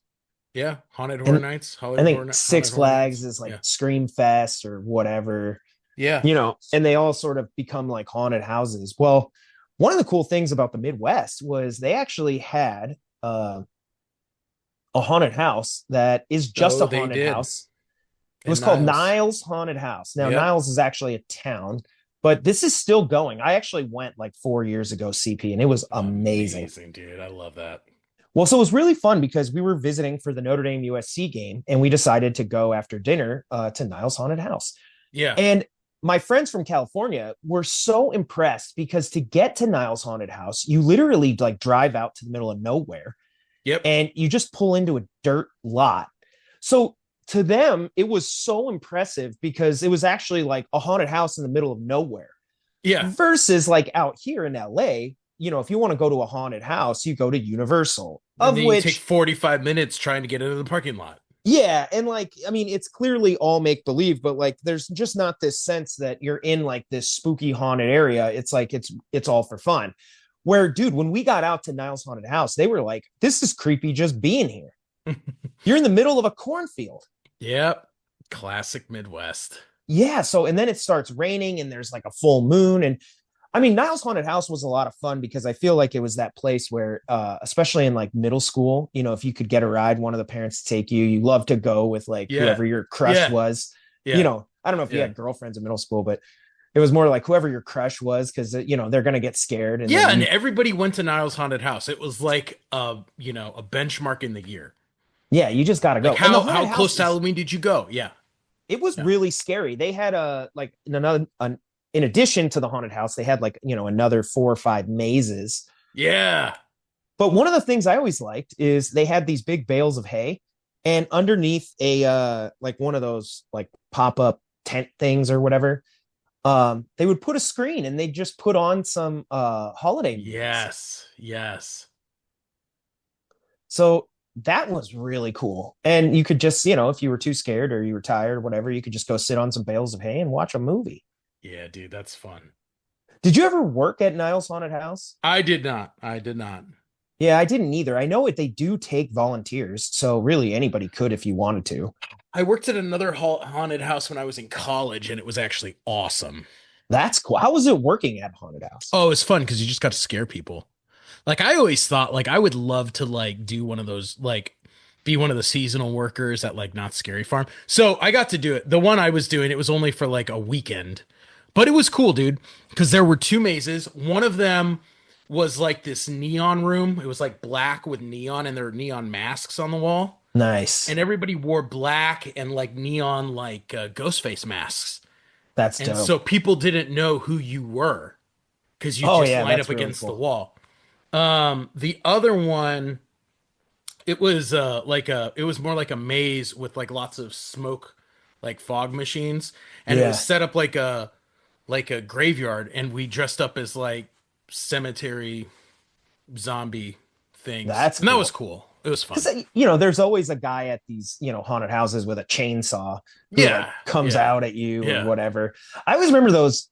Yeah. Haunted Horror And Nights, I Hollywood think Six Haunted Horror Flags Nights. is like Yeah. Scream Fest or whatever, Yeah. and they all sort of become like haunted houses. Well, one of the cool things about the Midwest was they actually had a haunted house that is just Oh, a they haunted did. house. It was And called Niles. Niles Haunted House. Now, Yep. Niles is actually a town, but this is still going. I actually went like 4 years ago, CP, and it was amazing. Amazing, dude. I love that. Well, so it was really fun because we were visiting for the Notre Dame USC game, and we decided to go after dinner to Niles Haunted House. Yeah. And my friends from California were so impressed because to get to Niles Haunted House, you literally like drive out to the middle of nowhere Yep. and you just pull into a dirt lot. So to them, it was so impressive because it was actually like a haunted house in the middle of nowhere Yeah. versus like out here in LA. If you want to go to a haunted house, you go to Universal, And of then you take which, 45 minutes trying to get into the parking lot. yeah. And like, I mean, it's clearly all make believe, but like, there's just not this sense that you're in like this spooky haunted area. It's like, it's all for fun. Where, dude, when we got out to Niles Haunted House, they were like, this is creepy just being here. You're in the middle of a cornfield. Yep. Classic Midwest. Yeah. So, and then it starts raining and there's like a full moon. And I mean, Niles Haunted House was a lot of fun because I feel like it was that place where, especially in like middle school, if you could get a ride, one of the parents to take you, you love to go with like Yeah. whoever your crush Yeah. was. Yeah. I don't know if you Yeah. had girlfriends in middle school, but it was more like whoever your crush was because, they're going to get scared. And Yeah. then And you, everybody went to Niles Haunted House. It was like a benchmark in the year. yeah, you just got to Like go. And the how haunted close house to is, Halloween did you go? Yeah. it was Yeah. really scary. They had in addition to the haunted house, they had like, another 4 or 5 mazes. Yeah. But one of the things I always liked is they had these big bales of hay, and underneath a like one of those like pop-up tent things or whatever, they would put a screen and they'd just put on some holiday movies. Yes. Yes. So that was really cool. And you could just, if you were too scared or you were tired or whatever, you could just go sit on some bales of hay and watch a movie. Yeah, dude, that's fun. Did you ever work at Niles Haunted House? I did not. I did not. Yeah, I didn't either. I know they do take volunteers, so really anybody could if you wanted to. I worked at another haunted house when I was in college, and it was actually awesome. That's cool. How was it working at Haunted House? Oh, it's fun because you just got to scare people. Like I always thought, like I would love to like do one of those, like be one of the seasonal workers at like Not Scary Farm. So I got to do it. The one I was doing, it was only for like a weekend, but it was cool, dude. Because there were two mazes. One of them was like this neon room. It was like black with neon, and there were neon masks on the wall, Nice. and everybody wore black and like neon like ghost face masks. That's And dope. so people didn't know who you were because you Oh just yeah, line that's up really against the cool. wall. The other one, it was it was more like a maze with like lots of smoke, like fog machines, and it was Yeah, set up like a graveyard, and we dressed up as like cemetery zombie things, that's and that was cool. cool. It was fun. Because there's always a guy at these haunted houses with a chainsaw who like Yeah, comes yeah, out at you or yeah, whatever. I always remember those.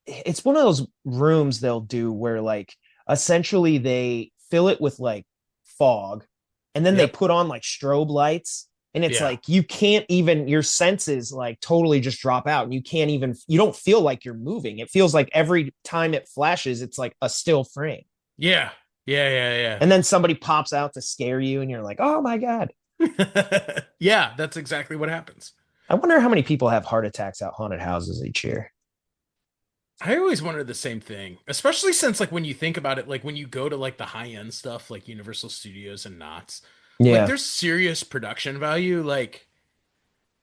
It's one of those rooms they'll do where like essentially they fill it with like fog, and then they yep, put on like strobe lights. And it's yeah, like you can't even your senses like totally just drop out, and you don't feel like you're moving. It feels like every time it flashes, it's like a still frame. yeah, yeah, And then somebody pops out to scare you, and you're like, oh my God. yeah. Yeah, that's exactly what happens. I wonder how many people have heart attacks at haunted houses each year. I always wondered the same thing, especially since like when you think about it, like when you go to like the high end stuff, like Universal Studios and Knott's, like Yeah, there's serious production value. Like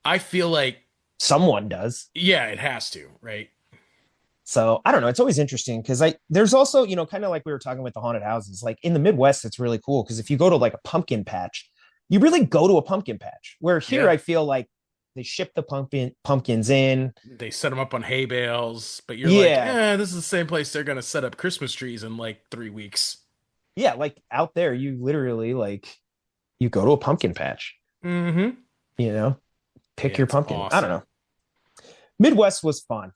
I feel like, someone does. yeah, it has to, right? So I don't know. It's always interesting because there's also, kind of like we were talking with the haunted houses, like in the Midwest, it's really cool because if you go to like a pumpkin patch, you really go to a pumpkin patch. Where here Yeah. I feel like they ship the pumpkins in. They set them up on hay bales, but you're like, Yeah. this is the same place they're gonna set up Christmas trees in like 3 weeks. Yeah, like out there, you literally like you go to a pumpkin patch, Mm-hmm. you know, pick Yeah, your it's pumpkin. I don't awesome. know. Midwest was fun,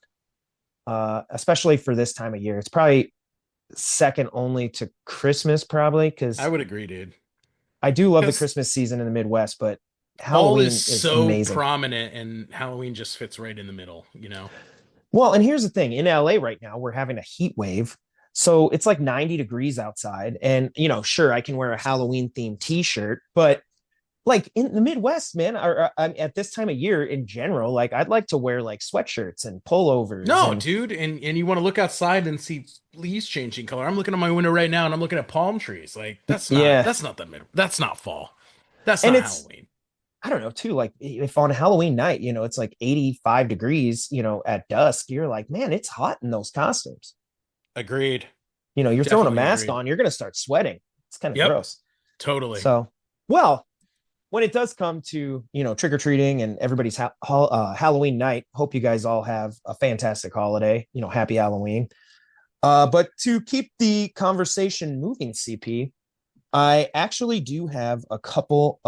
especially for this time of year. It's probably second only to Christmas, probably I because would agree, dude. I do love the Because Christmas season in the Midwest, but fall is Halloween is so amazing. prominent and Halloween just fits right in the middle, you know? Well, and here's the thing, in LA right now, we're having a heat wave. So it's like 90 degrees outside. And, sure, I can wear a Halloween themed t shirt, but like in the Midwest, man, at this time of year in general, like I'd like to wear like sweatshirts and pullovers No, and dude, and you want to look outside and see leaves changing color. I'm looking at my window right now and I'm looking at palm trees. Like yeah. that's not fall. That's And not it's Halloween. I don't know too, like if on Halloween night, it's like 85 degrees, at dusk, you're like, man, it's hot in those costumes. Agreed. You're throwing a Definitely mask agreed. on, you're gonna start sweating. It's kind of Yep, gross. totally. So, well, when it does come to trick or treating and everybody's Halloween night, hope you guys all have a fantastic holiday. Happy Halloween. But to keep the conversation moving, CP, I actually do have a couple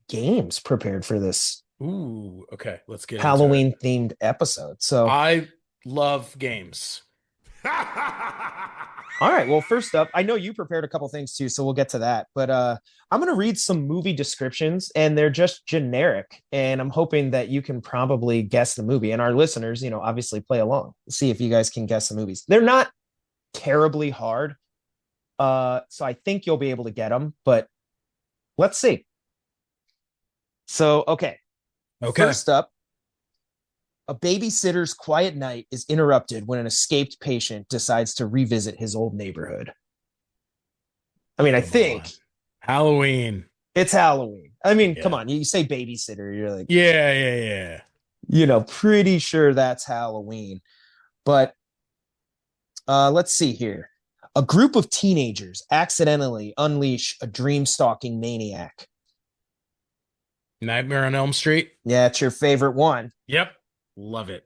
games prepared for this Ooh, okay, let's get into it. Halloween themed episode. So, I love games. all right. Well, first up, I know you prepared a couple things too, so we'll get to that. But I'm going to read some movie descriptions, and they're just generic. And I'm hoping that you can probably guess the movie, and our listeners, obviously play along, see if you guys can guess the movies. They're not terribly hard, so I think you'll be able to get them. But let's see. So, okay. Okay. First up, a babysitter's quiet night is interrupted when an escaped patient decides to revisit his old neighborhood. I mean, I Come think on. Halloween. it's Halloween. I mean, come Yeah. on, you say babysitter, you're like, Yeah, yeah, yeah. pretty sure that's Halloween. But let's see here. A group of teenagers accidentally unleash a dream stalking maniac. Nightmare on Elm Street. Yeah, it's your favorite one. Yep. Love it.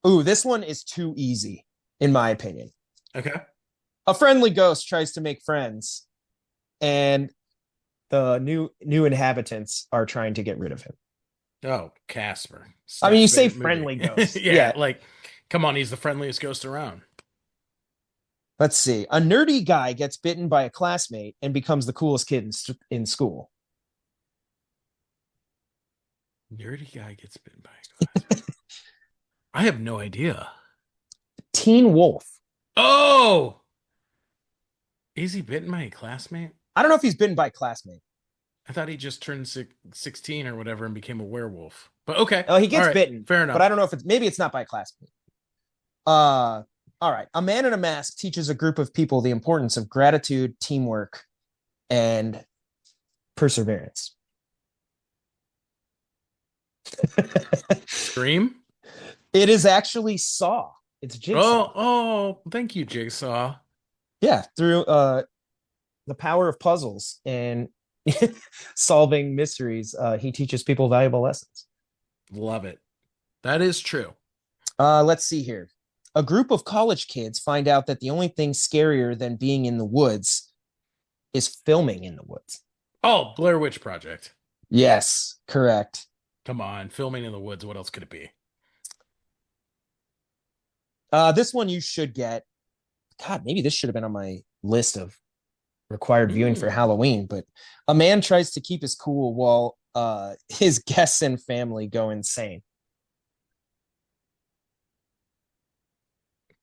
Ooh, this one is too easy, in my opinion. Okay. A friendly ghost tries to make friends, and the new inhabitants are trying to get rid of him. Oh, Casper. I mean, Steph's you say favorite movie. friendly ghost. Yeah, Yeah. like, come on, he's the friendliest ghost around. Let's see. A nerdy guy gets bitten by a classmate and becomes the coolest kid in school. Nerdy guy gets bitten by a glass. I have no idea. Teen Wolf. Oh, is he bitten by a classmate? I don't know if he's bitten by a classmate. I thought he just turned 16 or whatever and became a werewolf. But okay. Oh, he All gets right. bitten, Fair but I enough. don't know if maybe it's not by a classmate. All right. A man in a mask teaches a group of people the importance of gratitude, teamwork, and perseverance. Scream? It is actually Saw. It's Jigsaw. Oh, thank you, Jigsaw. Yeah, through the power of puzzles and solving mysteries, he teaches people valuable lessons. Love it. That is true. Let's see here. A group of college kids find out that the only thing scarier than being in the woods is filming in the woods. Oh, Blair Witch Project. Yes, correct. Come on, filming in the woods. What else could it be? This one you should get. God, maybe this should have been on my list of required viewing for Halloween. But a man tries to keep his cool while his guests and family go insane.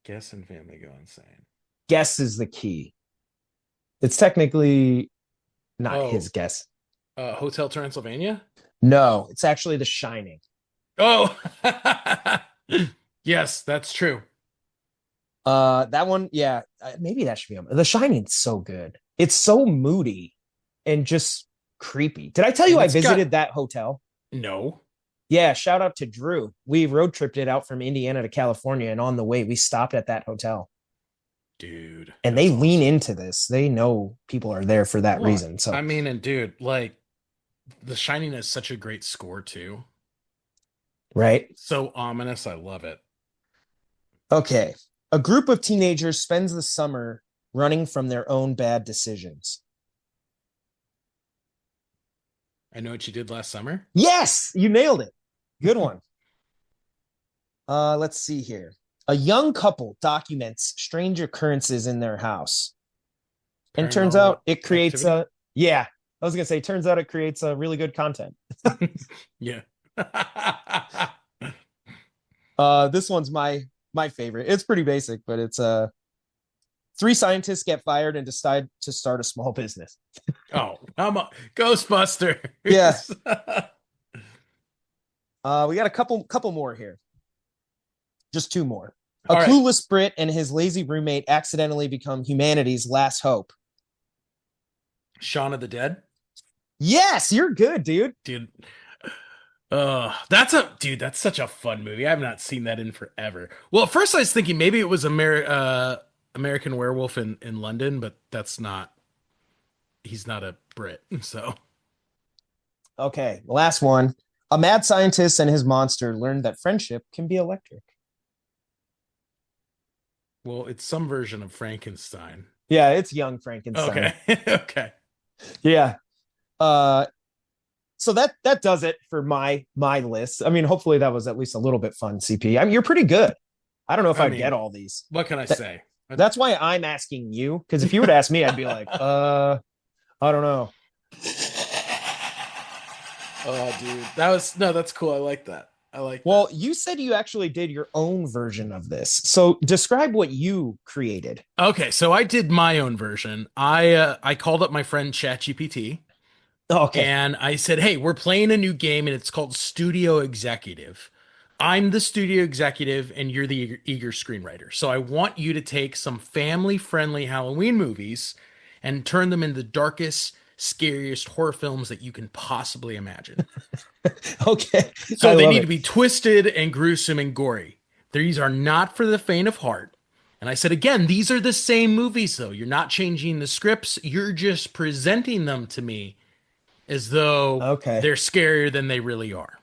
Guess and family go insane. Guess is the key. It's technically not his guess. Hotel Transylvania? No, it's actually The Shining. Oh, yes, that's true. That one, yeah, maybe that should be on. The Shining's so good. It's so moody and just creepy. Did I tell you And I it's visited that hotel? No. Yeah, shout out to Drew. We road tripped it out from Indiana to California, and on the way, we stopped at that hotel. Dude, And that's they lean awesome. into this. They know people are there for that Well, reason. So, I mean, and dude, like The Shining is such a great score too. right? So ominous. I love it. Okay. A group of teenagers spends the summer running from their own bad decisions. I know what you did last summer. Yes, you nailed it. Good one. Let's see here. A young couple documents strange occurrences in their house. And turns Paranormal out it creates activity. yeah, I was gonna say, turns out it creates a really good content. Yeah. This one's my favorite. It's pretty basic, but it's Three scientists get fired and decide to start a small business. Oh, I'm a Yeah. Ghostbusters. We got a couple more here. Just two more. A All right. clueless Brit and his lazy roommate accidentally become humanity's last hope. Shaun of the Dead. Yes, you're good, dude. Dude. That's such a fun movie. I have not seen that in forever. Well, at first I was thinking maybe it was American Werewolf in London, but that's not. He's not a Brit, so. Okay, last one. A mad scientist and his monster learned that friendship can be electric. Well, it's some version of Frankenstein. Yeah, it's young Frankenstein. Okay. Okay. Yeah. Uh so that does it for my list. I mean, hopefully that was at least a little bit fun, CP. I mean, you're pretty good. I don't know if I I'd get mean, all these. what can I That, say? that's why I'm asking you, because if you would ask me, I'd be like, I don't know. Oh, dude. That was no, that's cool. I like that. I like Well, that. you said you actually did your own version of this. So describe what you created. Okay, so I did my own version. I called up my friend ChatGPT Okay. and I said, "Hey, we're playing a new game and it's called Studio Executive. I'm the studio executive and you're the eager screenwriter. So I want you to take some family-friendly Halloween movies and turn them into the darkest, scariest horror films that you can possibly imagine. Okay. I So they love need to it. be twisted and gruesome and gory. These are not for the faint of heart." And I said, again, these are the same movies, though. You're not changing the scripts. You're just presenting them to me as though Okay. they're scarier than they really are.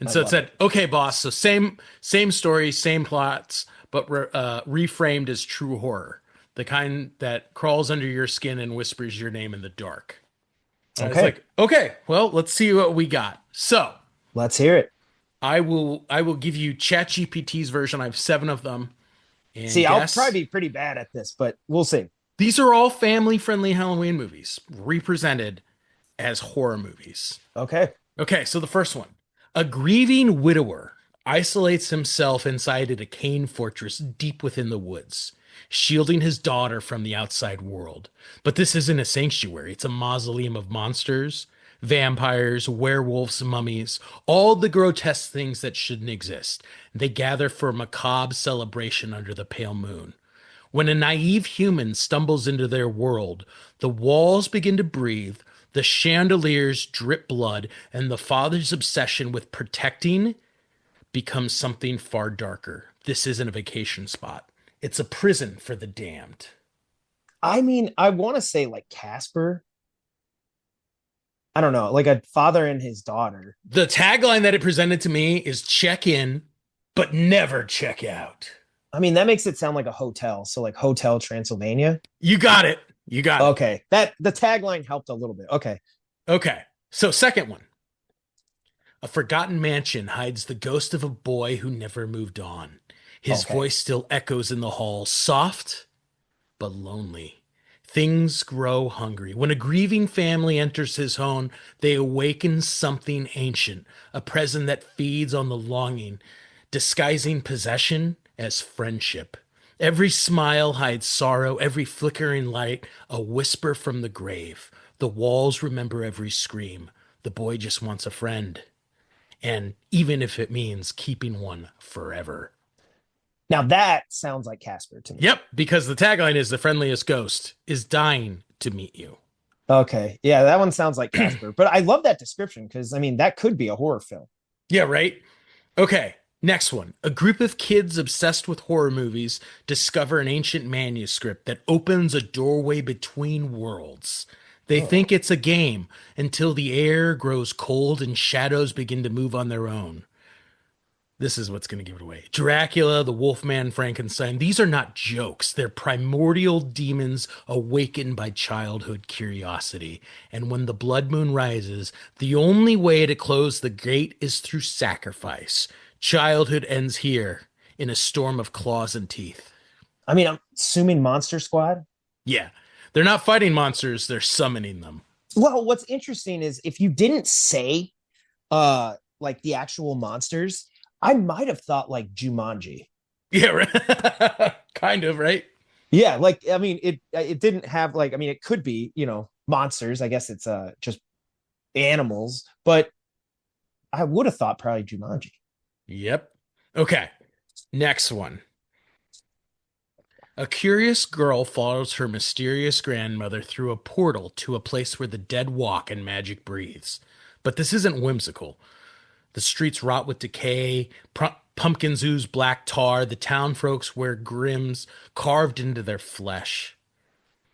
And I so it love said, it. okay, boss. So same story, same plots, but reframed as true horror, the kind that crawls under your skin and whispers your name in the dark. And I was Okay. like, okay, well, let's see what we got. So Let's hear it. I will give you ChatGPT's version. I have 7 of them. And See, I'll guess probably be pretty bad at this, but we'll see. these are all family-friendly Halloween movies represented as horror movies. Okay. Okay, so the first one. A grieving widower isolates himself inside a decaying fortress deep within the woods, shielding his daughter from the outside world. But this isn't a sanctuary, it's a mausoleum of monsters, vampires, werewolves, mummies, all the grotesque things that shouldn't exist. They gather for a macabre celebration under the pale moon. When a naive human stumbles into their world, the walls begin to breathe, the chandeliers drip blood, and the father's obsession with protecting becomes something far darker. This isn't a vacation spot, it's a prison for the damned. I mean, I want to say like Casper. I don't know, like a father and his daughter. The tagline that it presented to me is check in, but never check out. I mean, that makes it sound like a hotel. So like Hotel Transylvania. You got it. You got it. Okay. That the tagline helped a little bit. Okay. Okay. So, second one. A forgotten mansion hides the ghost of a boy who never moved on. His Okay. voice still echoes in the hall, soft but lonely. Things grow hungry. When a grieving family enters his home, they awaken something ancient, a presence that feeds on the longing, disguising possession as friendship. Every smile hides sorrow, every flickering light, a whisper from the grave. The walls remember every scream. The boy just wants a friend. And even if it means keeping one forever. Now that sounds like Casper to me. Yep, because the tagline is the friendliest ghost is dying to meet you. Okay. Yeah, that one sounds like Casper. But I love that description because I mean that could be a horror film. Yeah, right? Okay, next one. A group of kids obsessed with horror movies discover an ancient manuscript that opens a doorway between worlds. They Oh. think it's a game until the air grows cold and shadows begin to move on their own. This is what's going to give it away. Dracula, the Wolfman, Frankenstein, these are not jokes. They're primordial demons awakened by childhood curiosity. And when the blood moon rises, the only way to close the gate is through sacrifice. Childhood ends here in a storm of claws and teeth. I mean, I'm assuming Monster Squad. Yeah, they're not fighting monsters, they're summoning them. Well, what's interesting is if you didn't say like the actual monsters, I might have thought like Jumanji. Yeah, right. Kind of, right? Yeah, like I mean, it didn't have like I mean, it could be monsters. I guess it's just animals, but I would have thought probably Jumanji. Yep. Okay. Next one. A curious girl follows her mysterious grandmother through a portal to a place where the dead walk and magic breathes. But this isn't whimsical. The streets rot with decay, pumpkins ooze black tar, the town folks wear grims carved into their flesh.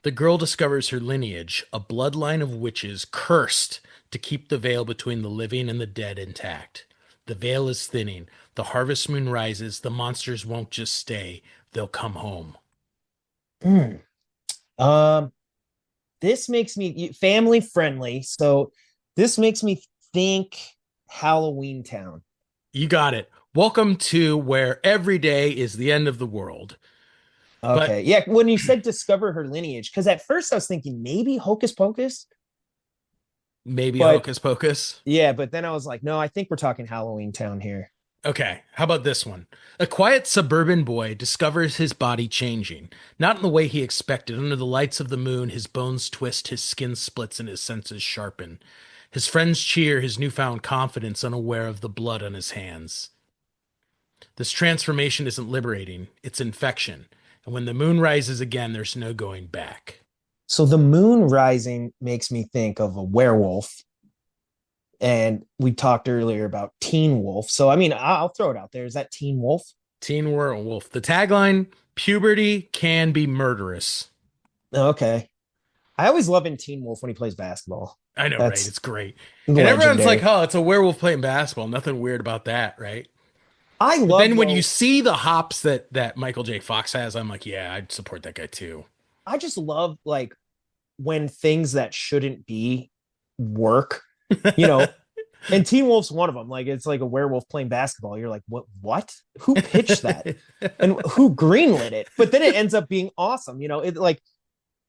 The girl discovers her lineage, a bloodline of witches cursed to keep the veil between the living and the dead intact. The veil is thinning. The harvest moon rises. The monsters won't just stay, they'll come home. Mm. Um, this makes me family friendly, so this makes me think Halloween Town. You got it. Welcome to where every day is the end of the world. But Okay, yeah. When you said discover her lineage, because at first I was thinking maybe Hocus Pocus, maybe but Hocus Pocus. yeah, but then I was like, no, I think we're talking Halloween Town here. Okay, how about this one? A quiet suburban boy discovers his body changing, not in the way he expected. Under the lights of the moon, his bones twist, his skin splits, and his senses sharpen. His friends cheer his newfound confidence, unaware of the blood on his hands. This transformation isn't liberating, it's infection. And when the moon rises again, there's no going back. So the moon rising makes me think of a werewolf, and we talked earlier about Teen Wolf. So I mean, I'll throw it out there. Is that Teen Wolf? Teen Werewolf. The tagline: puberty can be murderous. Okay. I always love in Teen Wolf when he plays basketball. I know, right? That's It's great. And everyone's like, legendary. oh, it's a werewolf playing basketball. Nothing weird about that, right? I But love then when you though. see the hops that Michael J. Fox has, I'm like, yeah, I'd support that guy too. I just love like when things that shouldn't be work. You know, and Teen Wolf's one of them. Like it's like a werewolf playing basketball. You're like, what? What? Who pitched that? And who greenlit it? But then it ends up being awesome. It like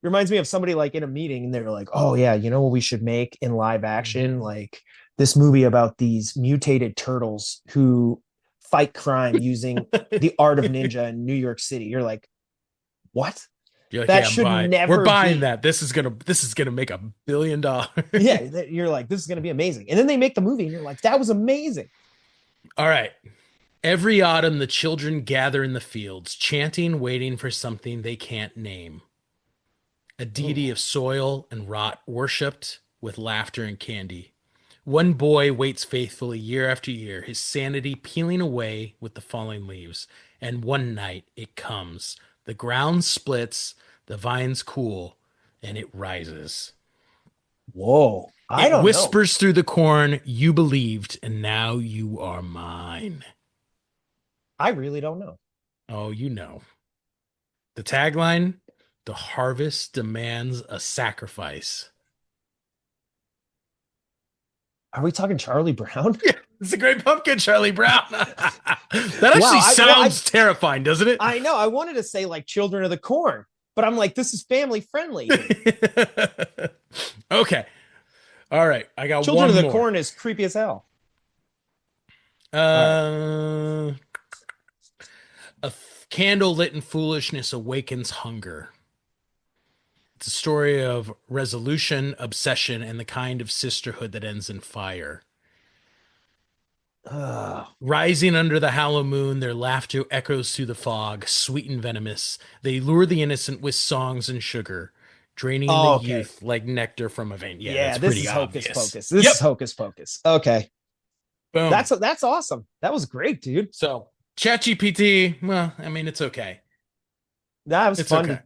reminds me of somebody like in a meeting, and they're like, oh yeah, you know what we should make in live action? Like this movie about these mutated turtles who fight crime using the art of ninja in New York City. You're like, what? You're like, That yeah, I'm should buying. We're never buying be. that. This is gonna make $1 billion. Yeah, you're like, this is going to be amazing. And then they make the movie, and you're like, that was amazing. All right. Every autumn, the children gather in the fields, chanting, waiting for something they can't name. A deity Ooh. of soil and rot, worshipped with laughter and candy. One boy waits faithfully year after year, his sanity peeling away with the falling leaves. And one night it comes. The ground splits, the vines cool, and it rises. Whoa. I It don't know. whispers through the corn, you believed, and now you are mine. I really don't know. Oh, you know. The tagline: the harvest demands a sacrifice. Are we talking Charlie Brown? Yeah, it's a great pumpkin, Charlie Brown. That Wow. actually sounds terrifying, doesn't it? I know. I wanted to say like Children of the Corn, but I'm like, this is family friendly here. Okay. All right. I got Children of one the more. Corn is creepy as hell. All right. Uh, candle lit in foolishness awakens hunger. It's a story of resolution, obsession, and the kind of sisterhood that ends in fire. Uh, Rising under the hollow moon, their laughter echoes through the fog, sweet and venomous. They lure the innocent with songs and sugar, draining the oh, okay. youth like nectar from a vein. Yeah, Yeah, that's this pretty is Hocus obvious. Pocus. This Yep. is Hocus Pocus. Okay. Boom. That's awesome. That was great, dude. So, ChatGPT, well, I mean, it's okay. That was It's fun okay.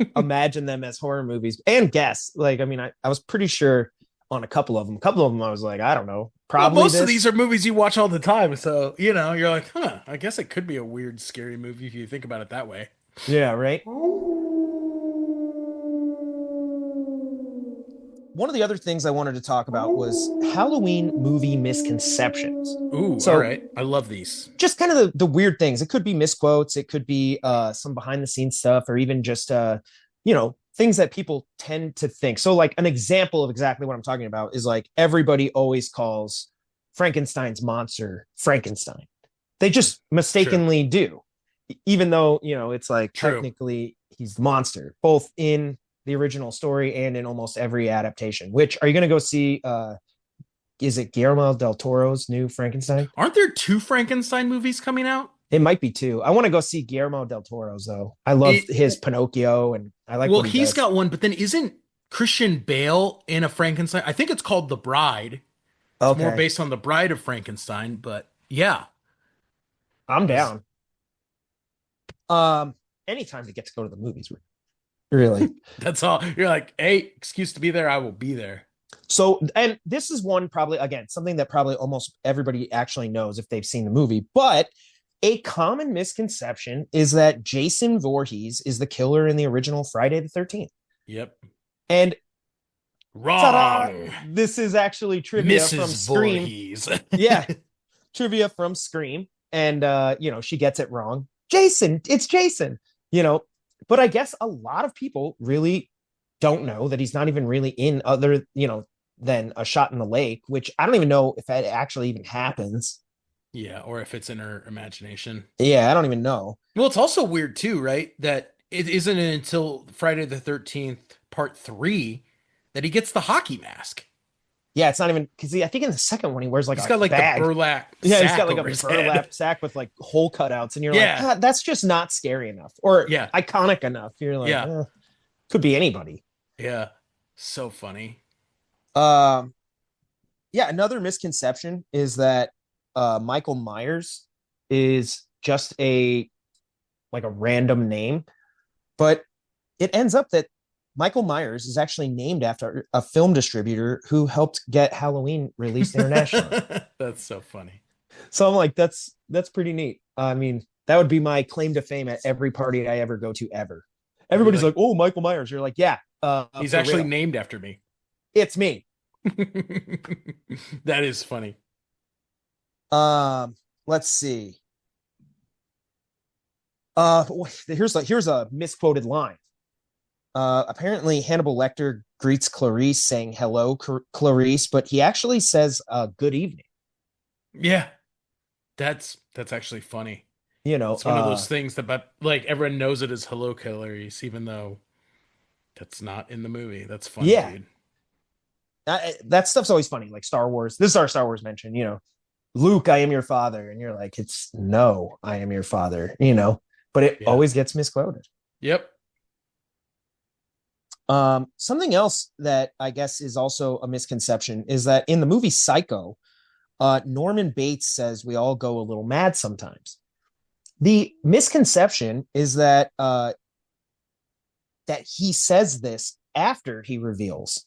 to imagine them as horror movies and guess. Like, I mean, I was pretty sure on a couple of them. A couple of them, I was like, I don't know, Well, probably most of this. these are movies you watch all the time. So, you're like, huh, I guess it could be a weird, scary movie if you think about it that way. Yeah, right. One of the other things I wanted to talk about was Halloween movie misconceptions. Ooh, all So right. I love these. just kind of the weird things. It could be misquotes, it could be some behind the scenes stuff, or even just things that people tend to think. So like an example of exactly what I'm talking about is like everybody always calls Frankenstein's monster Frankenstein. They just True. mistakenly do, even though it's like True. technically he's the monster, both in the original story and in almost every adaptation. Which are you going to go see? Is it Guillermo del Toro's new Frankenstein? Aren't there two Frankenstein movies coming out? It might be two. I want to go see Guillermo del Toro's though. I love It, his Pinocchio, and I like well, what he he's does. got one, but then isn't Christian Bale in a Frankenstein? I think it's called The Bride. It's more Okay, based on The Bride of Frankenstein, but yeah. I'm As- down. Um, anytime to get to go to the movies, really. that's all. You're like, hey, excuse to be there, I will be there. So, and this is one probably, again, something that probably almost everybody actually knows if they've seen the movie, but a common misconception is that Jason Voorhees is the killer in the original Friday the 13th. Yep. And ta-da, Wrong. this is actually trivia from Mrs. Scream. Voorhees. Yeah, trivia from Scream. And, she gets it wrong. Jason, it's Jason, you know, but I guess a lot of people really don't know that he's not even really in other, than A Shot in the Lake, which I don't even know if that actually even happens. Yeah, or if it's in her imagination. Yeah, I don't even know. Well, it's also weird too, right? That it isn't until Friday the 13th, part three, that he gets the hockey mask. Yeah, it's not even because I think in the second one he wears like He's a got like the bag. burlap Yeah, he's got sack like a over his head. burlap sack with like hole cutouts, and you're like, Yeah, ah, that's just not scary enough or yeah, iconic enough. You're like, yeah, could be anybody. yeah. So funny. Um, yeah, another misconception is that Michael Myers is just a random name, but it ends up that Michael Myers is actually named after a film distributor who helped get Halloween released internationally. That's so funny. So I'm like, that's pretty neat. I mean, that would be my claim to fame at every party I ever go to ever. You'd be Everybody's like, like, "Oh, Michael Myers." You're like, "Yeah, he's for actually real, named after me. it's me." That is funny. Let's see. Here's a misquoted line. Apparently Hannibal Lecter greets Clarice saying hello, Clarice, but he actually says good evening. Yeah, that's actually funny. You know, It's one of those things that, but like everyone knows it as Hello Clarice, even though that's not in the movie. That's funny, yeah, dude. that stuff's always funny. Like Star Wars. This is our Star Wars mention. Luke, I am your father, and you're like, it's no, I am your father. But it Yeah. always gets misquoted. Yep. Something else that I guess is also a misconception is that in the movie Psycho, Norman Bates says we all go a little mad sometimes. The misconception is that he says this after he reveals,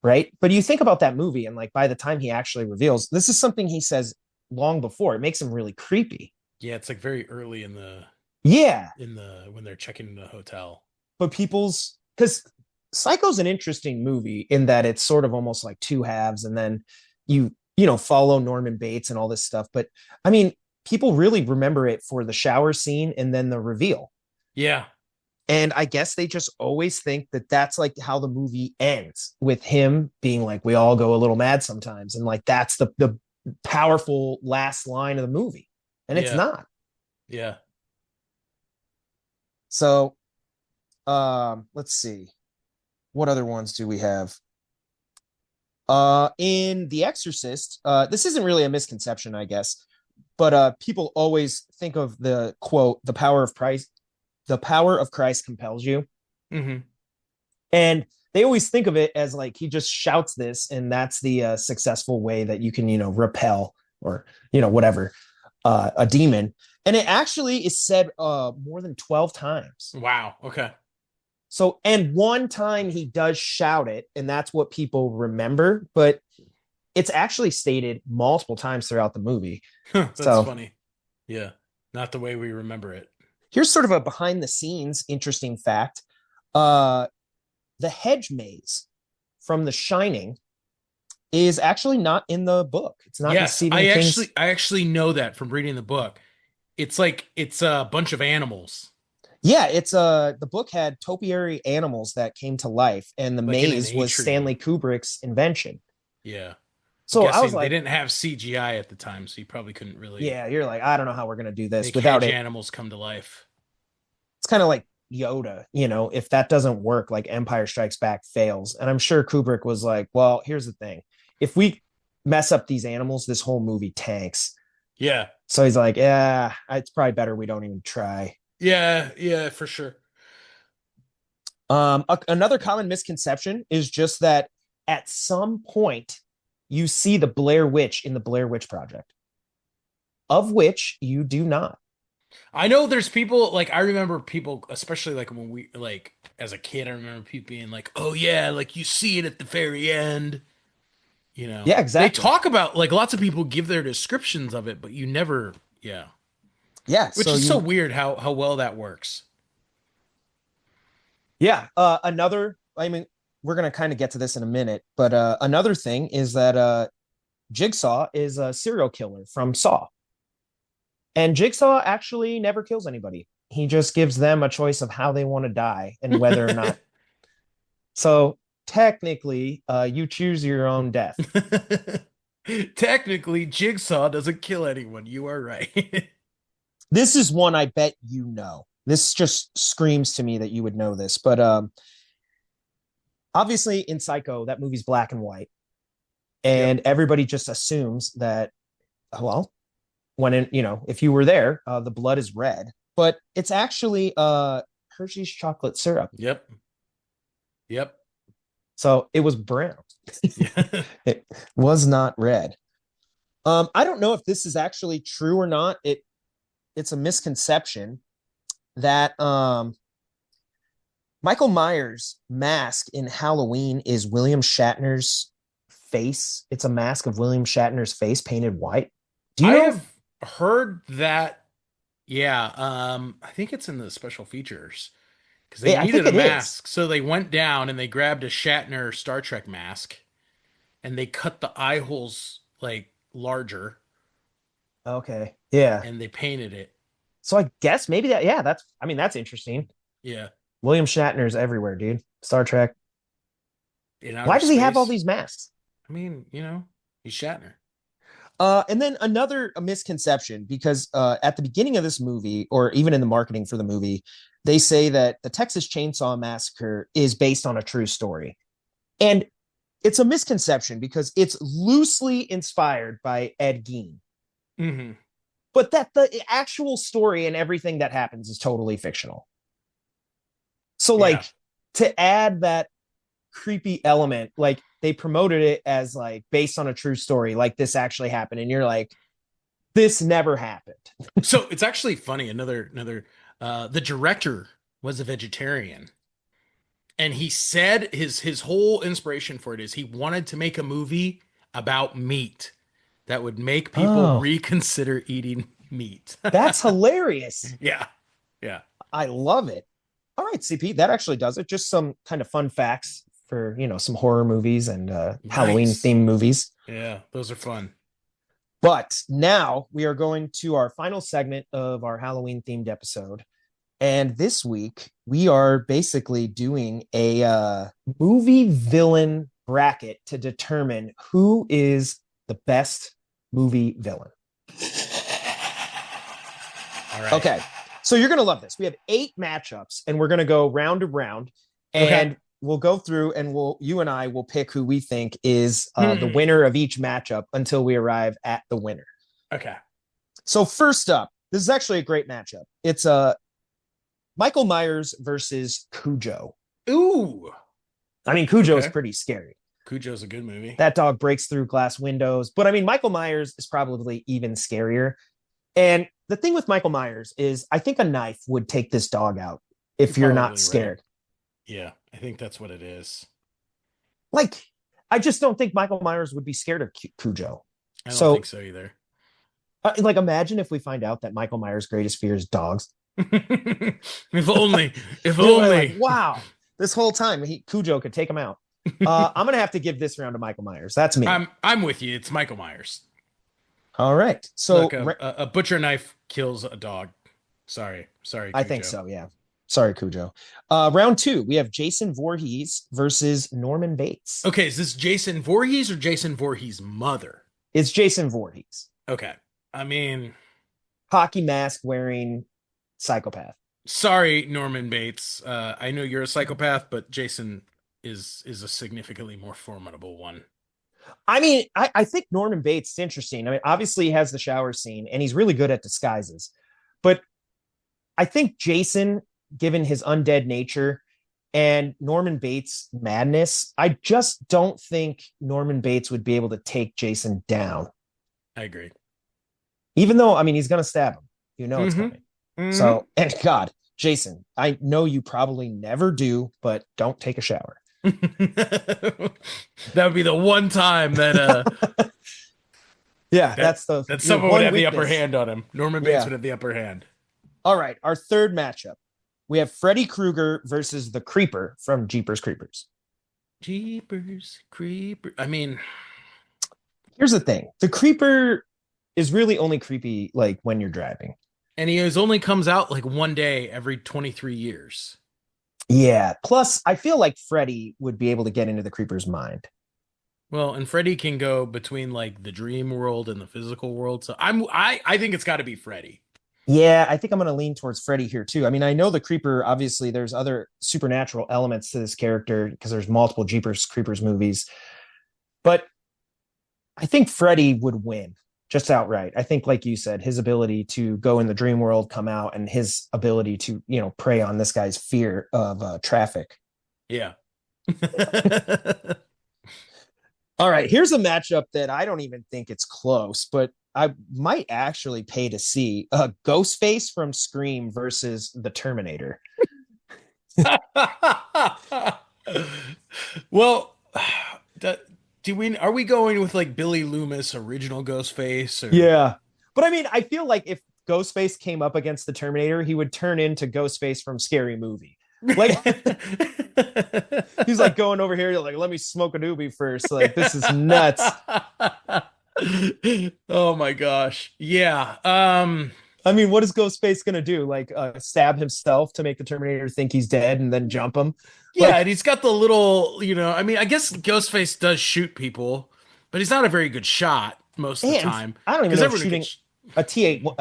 right? But you think about that movie, and like by the time he actually reveals, this is something he says long before. It makes him really creepy. Yeah, it's like very early in Yeah, the when they're checking into the hotel. but because Psycho's an interesting movie in that it's sort of almost like two halves, and then follow Norman Bates and all this stuff. But I mean, people really remember it for the shower scene and then the reveal. Yeah. And I guess they just always think that that's like how the movie ends, with him being like, we all go a little mad sometimes. And like, that's the powerful last line of the movie. And it's Yeah. not. Yeah. So let's see. What other ones do we have? In The Exorcist, this isn't really a misconception, I guess, but people always think of the quote, the power of Christ compels you. Hmm. And they always think of it as like he just shouts this, and that's the successful way that you can, repel or, whatever, a demon. And it actually is said more than 12 times. Wow. Okay. So, and one time he does shout it, and that's what people remember, but it's actually stated multiple times throughout the movie. That's So, funny. Yeah. Not the way we remember it. here's sort of a behind the scenes interesting fact. Uh, the hedge maze from The Shining is actually not in the book. It's not in Yes, Stephen I King's. actually I actually know that from reading the book. It's like it's a bunch of animals, Yeah, it's the book had topiary animals that came to life, and the like in an maze was atrium. Stanley Kubrick's invention. Yeah. I'm So I was guessing they like, didn't have CGI at the time, so you probably couldn't really yeah, you're like, I don't know how we're gonna do this make without hedge it. animals come to life. It's kind of like Yoda, if that doesn't work, like Empire Strikes Back fails. And I'm sure Kubrick was like, well, here's the thing. If we mess up these animals, this whole movie tanks. Yeah. So he's like, yeah, it's probably better we don't even try. Yeah, yeah, for sure. Another common misconception is just that at some point you see the Blair Witch in the Blair Witch Project, of which you do not. I know there's people like I remember people, especially like when we like as a kid, I remember people being like, "Oh yeah, like you see it at the very end." You know, Yeah, they exactly. talk about like lots of people give their descriptions of it, but you never, yeah, Yeah, which so is so weird how well that works. yeah. Another, I mean, we're gonna kind of get to this in a minute, but another thing is that Jigsaw is a serial killer from Saw, and Jigsaw actually never kills anybody. He just gives them a choice of how they want to die and whether or not. So technically, you choose your own death. Technically, Jigsaw doesn't kill anyone. You are right. This is one I bet you know. This just screams to me that you would know this, but obviously in Psycho, that movie's black and white, Yep. and everybody just assumes that, well, if you were there, the blood is red, but it's actually Hershey's chocolate syrup. Yep. Yep. So it was brown. Yeah. It was not red. I don't know if this is actually true or not. It's a misconception that Michael Myers' mask in Halloween is William Shatner's face. It's a mask of William Shatner's face painted white. Do you I know? have heard that. Yeah. I think it's in the special features because they I think needed a it is. mask. So they went down and they grabbed a Shatner Star Trek mask and they cut the eye holes like larger Okay. Yeah. and they painted it. So I guess maybe that, yeah, that's interesting. Yeah. William Shatner's everywhere, dude. Star Trek. In outer Why does he have all space. these masks? I mean, he's Shatner. And then another misconception, because at the beginning of this movie, or even in the marketing for the movie, they say that the Texas Chainsaw Massacre is based on a true story. And it's a misconception because it's loosely inspired by Ed Gein, Hmm. but that the actual story and everything that happens is totally fictional. So, Yeah. like, to add that creepy element, like, they promoted it as like based on a true story, like this actually happened. And you're like, this never happened. So it's actually funny. The director was a vegetarian, and he said his whole inspiration for it is he wanted to make a movie about meat that would make people Oh, reconsider eating meat. that's hilarious. Yeah, yeah, I love it. All right, CP, that actually does it. Just some kind of fun facts for, some horror movies and Halloween nice. themed movies. Yeah, those are fun. But now we are going to our final segment of our Halloween themed episode. And this week we are basically doing a movie villain bracket to determine who is the best movie villain. All right. Okay. So you're going to love this. We have 8 matchups and we're going to go round to round, Okay. and we'll go through and you and I will pick who we think is the Hmm. winner of each matchup until we arrive at the winner. Okay. So first up, this is actually a great matchup. It's Michael Myers versus Cujo. Ooh. I mean, Cujo is Okay. pretty scary. Cujo's a good movie. That dog breaks through glass windows. But I mean, Michael Myers is probably even scarier. And the thing with Michael Myers is I think a knife would take this dog out You're if you're not probably right. scared. Yeah, I think that's what it is. Like, I just don't think Michael Myers would be scared of Cujo. I don't think So, so either. like, imagine if we find out that Michael Myers' greatest fear is dogs. If only, if Like, only. wow, this whole time Cujo could take him out. I'm gonna have to give this round to Michael Myers. That's me. I'm with you. It's Michael Myers. All right. So Look, a butcher knife kills a dog. Sorry, I think Cujo. so. Yeah. Sorry, Cujo. Round 2, we have Jason Voorhees versus Norman Bates. Okay, is this Jason Voorhees or Jason Voorhees' mother? It's Jason Voorhees, Okay, I mean, hockey mask wearing psychopath. Sorry, Norman Bates. I know you're a psychopath, but Jason is a significantly more formidable one. I mean, I think Norman Bates is interesting. I mean, obviously he has the shower scene and he's really good at disguises. But I think Jason, given his undead nature and Norman Bates' madness, I just don't think Norman Bates would be able to take Jason down. I agree. Even though, I mean, he's going to stab him. You know it's Mm-hmm. coming. Mm-hmm. So, and God, Jason, I know you probably never do, but don't take a shower. That would be the one time that Yeah, that that's the that your someone would one have the upper weakness. hand on him. Norman Bates Yeah. would have the upper hand. All right, our third matchup. We have Freddy Krueger versus the Creeper from Jeepers Creepers. Jeepers creeper. I mean, Here's the thing. The Creeper is really only creepy like when you're driving. and he is only comes out like one day every 23 years. Yeah. Plus, I feel like Freddy would be able to get into the Creeper's mind. Well, and Freddy can go between like the dream world and the physical world. So I think it's got to be Freddy. Yeah, I think I'm going to lean towards Freddy here too. I mean, I know the Creeper, obviously, there's other supernatural elements to this character because there's multiple Jeepers Creepers movies, but I think Freddy would win just outright. I think, like you said, his ability to go in the dream world, come out, and his ability to, prey on this guy's fear of traffic. Yeah. All right, here's a matchup that I don't even think it's close, but I might actually pay to see Ghostface from Scream versus the Terminator. Well, that, do we are we going with like Billy Loomis original Ghostface or Yeah. But I mean, I feel like if Ghostface came up against the Terminator, he would turn into Ghostface from Scary Movie. Like he's like going over here, like, let me smoke a doobie first. Like, this is nuts. Oh my gosh. Yeah. I mean, what is Ghostface gonna do? Like stab himself to make the Terminator think he's dead and then jump him? Yeah, and Like, he's got the little, I mean, I guess Ghostface does shoot people, but he's not a very good shot most of the and time I don't even because know if everyone shooting gets a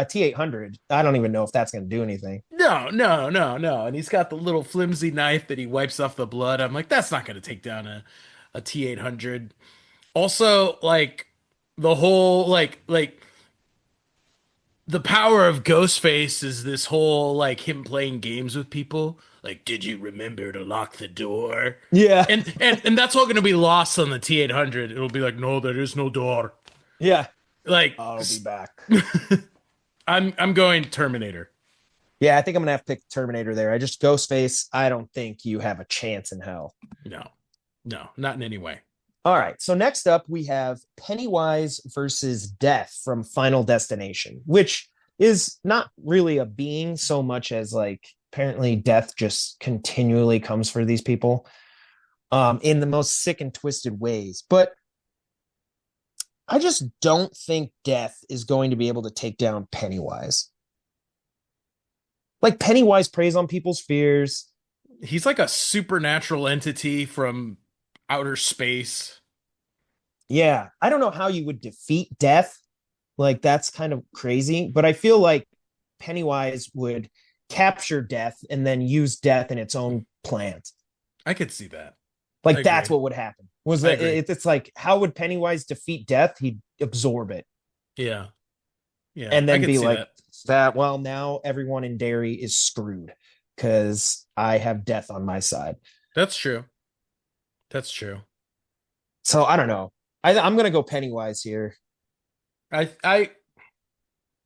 T800, I don't even know if that's gonna do anything. no, no, no, no. And he's got the little flimsy knife that he wipes off the blood. I'm like, that's not going to take down a T800. Also, like the whole like the power of Ghostface is this whole like him playing games with people. Like, did you remember to lock the door? Yeah. And that's all going to be lost on the T800. It'll be like, no, there is no door. Yeah. Like, I'll be back. I'm going Terminator. Yeah, I think I'm gonna have to pick Terminator there. I just Ghostface. I don't think you have a chance in hell. No, no, not in any way. All right. So next up, we have Pennywise versus Death from Final Destination, which is not really a being so much as like apparently death just continually comes for these people in the most sick and twisted ways. But I just don't think Death is going to be able to take down Pennywise. Like Pennywise preys on people's fears. He's like a supernatural entity from outer space. Yeah, I don't know how you would defeat Death. Like that's kind of crazy, but I feel like Pennywise would capture Death and then use Death in its own plans. I could see that. I Like that's agree. what would happen. Was I that agree. it's like how would Pennywise defeat Death? He'd absorb it Yeah. Yeah. and I then could be see like that. that. Well, now everyone in Derry is screwed because I have Death on my side. That's true. That's true. So I don't know. I'm gonna go Pennywise here. I I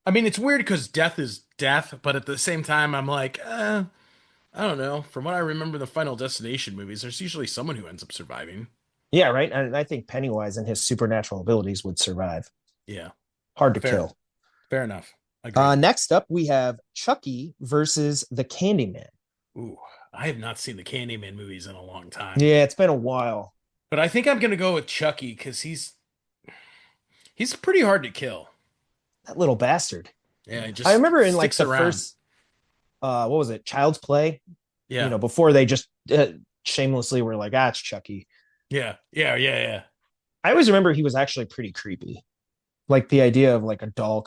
I mean it's weird because death is death, but at the same time I'm like, I don't know. From what I remember the Final Destination movies, there's usually someone who ends up surviving. Yeah, right. And I think Pennywise and his supernatural abilities would survive. Yeah. Hard to Fair. kill. Fair enough. Agreed. Next up, we have Chucky versus the Candyman. Ooh, I have not seen the Candyman movies in a long time. Yeah, it's been a while. But I think I'm gonna go with Chucky because he's pretty hard to kill. That little bastard. Yeah, he I just remember in like sticks the around. first, what was it, Child's Play? Yeah, Before they just shamelessly were like, it's Chucky. yeah, yeah, yeah, yeah. I always remember he was actually pretty creepy. Like the idea of like a doll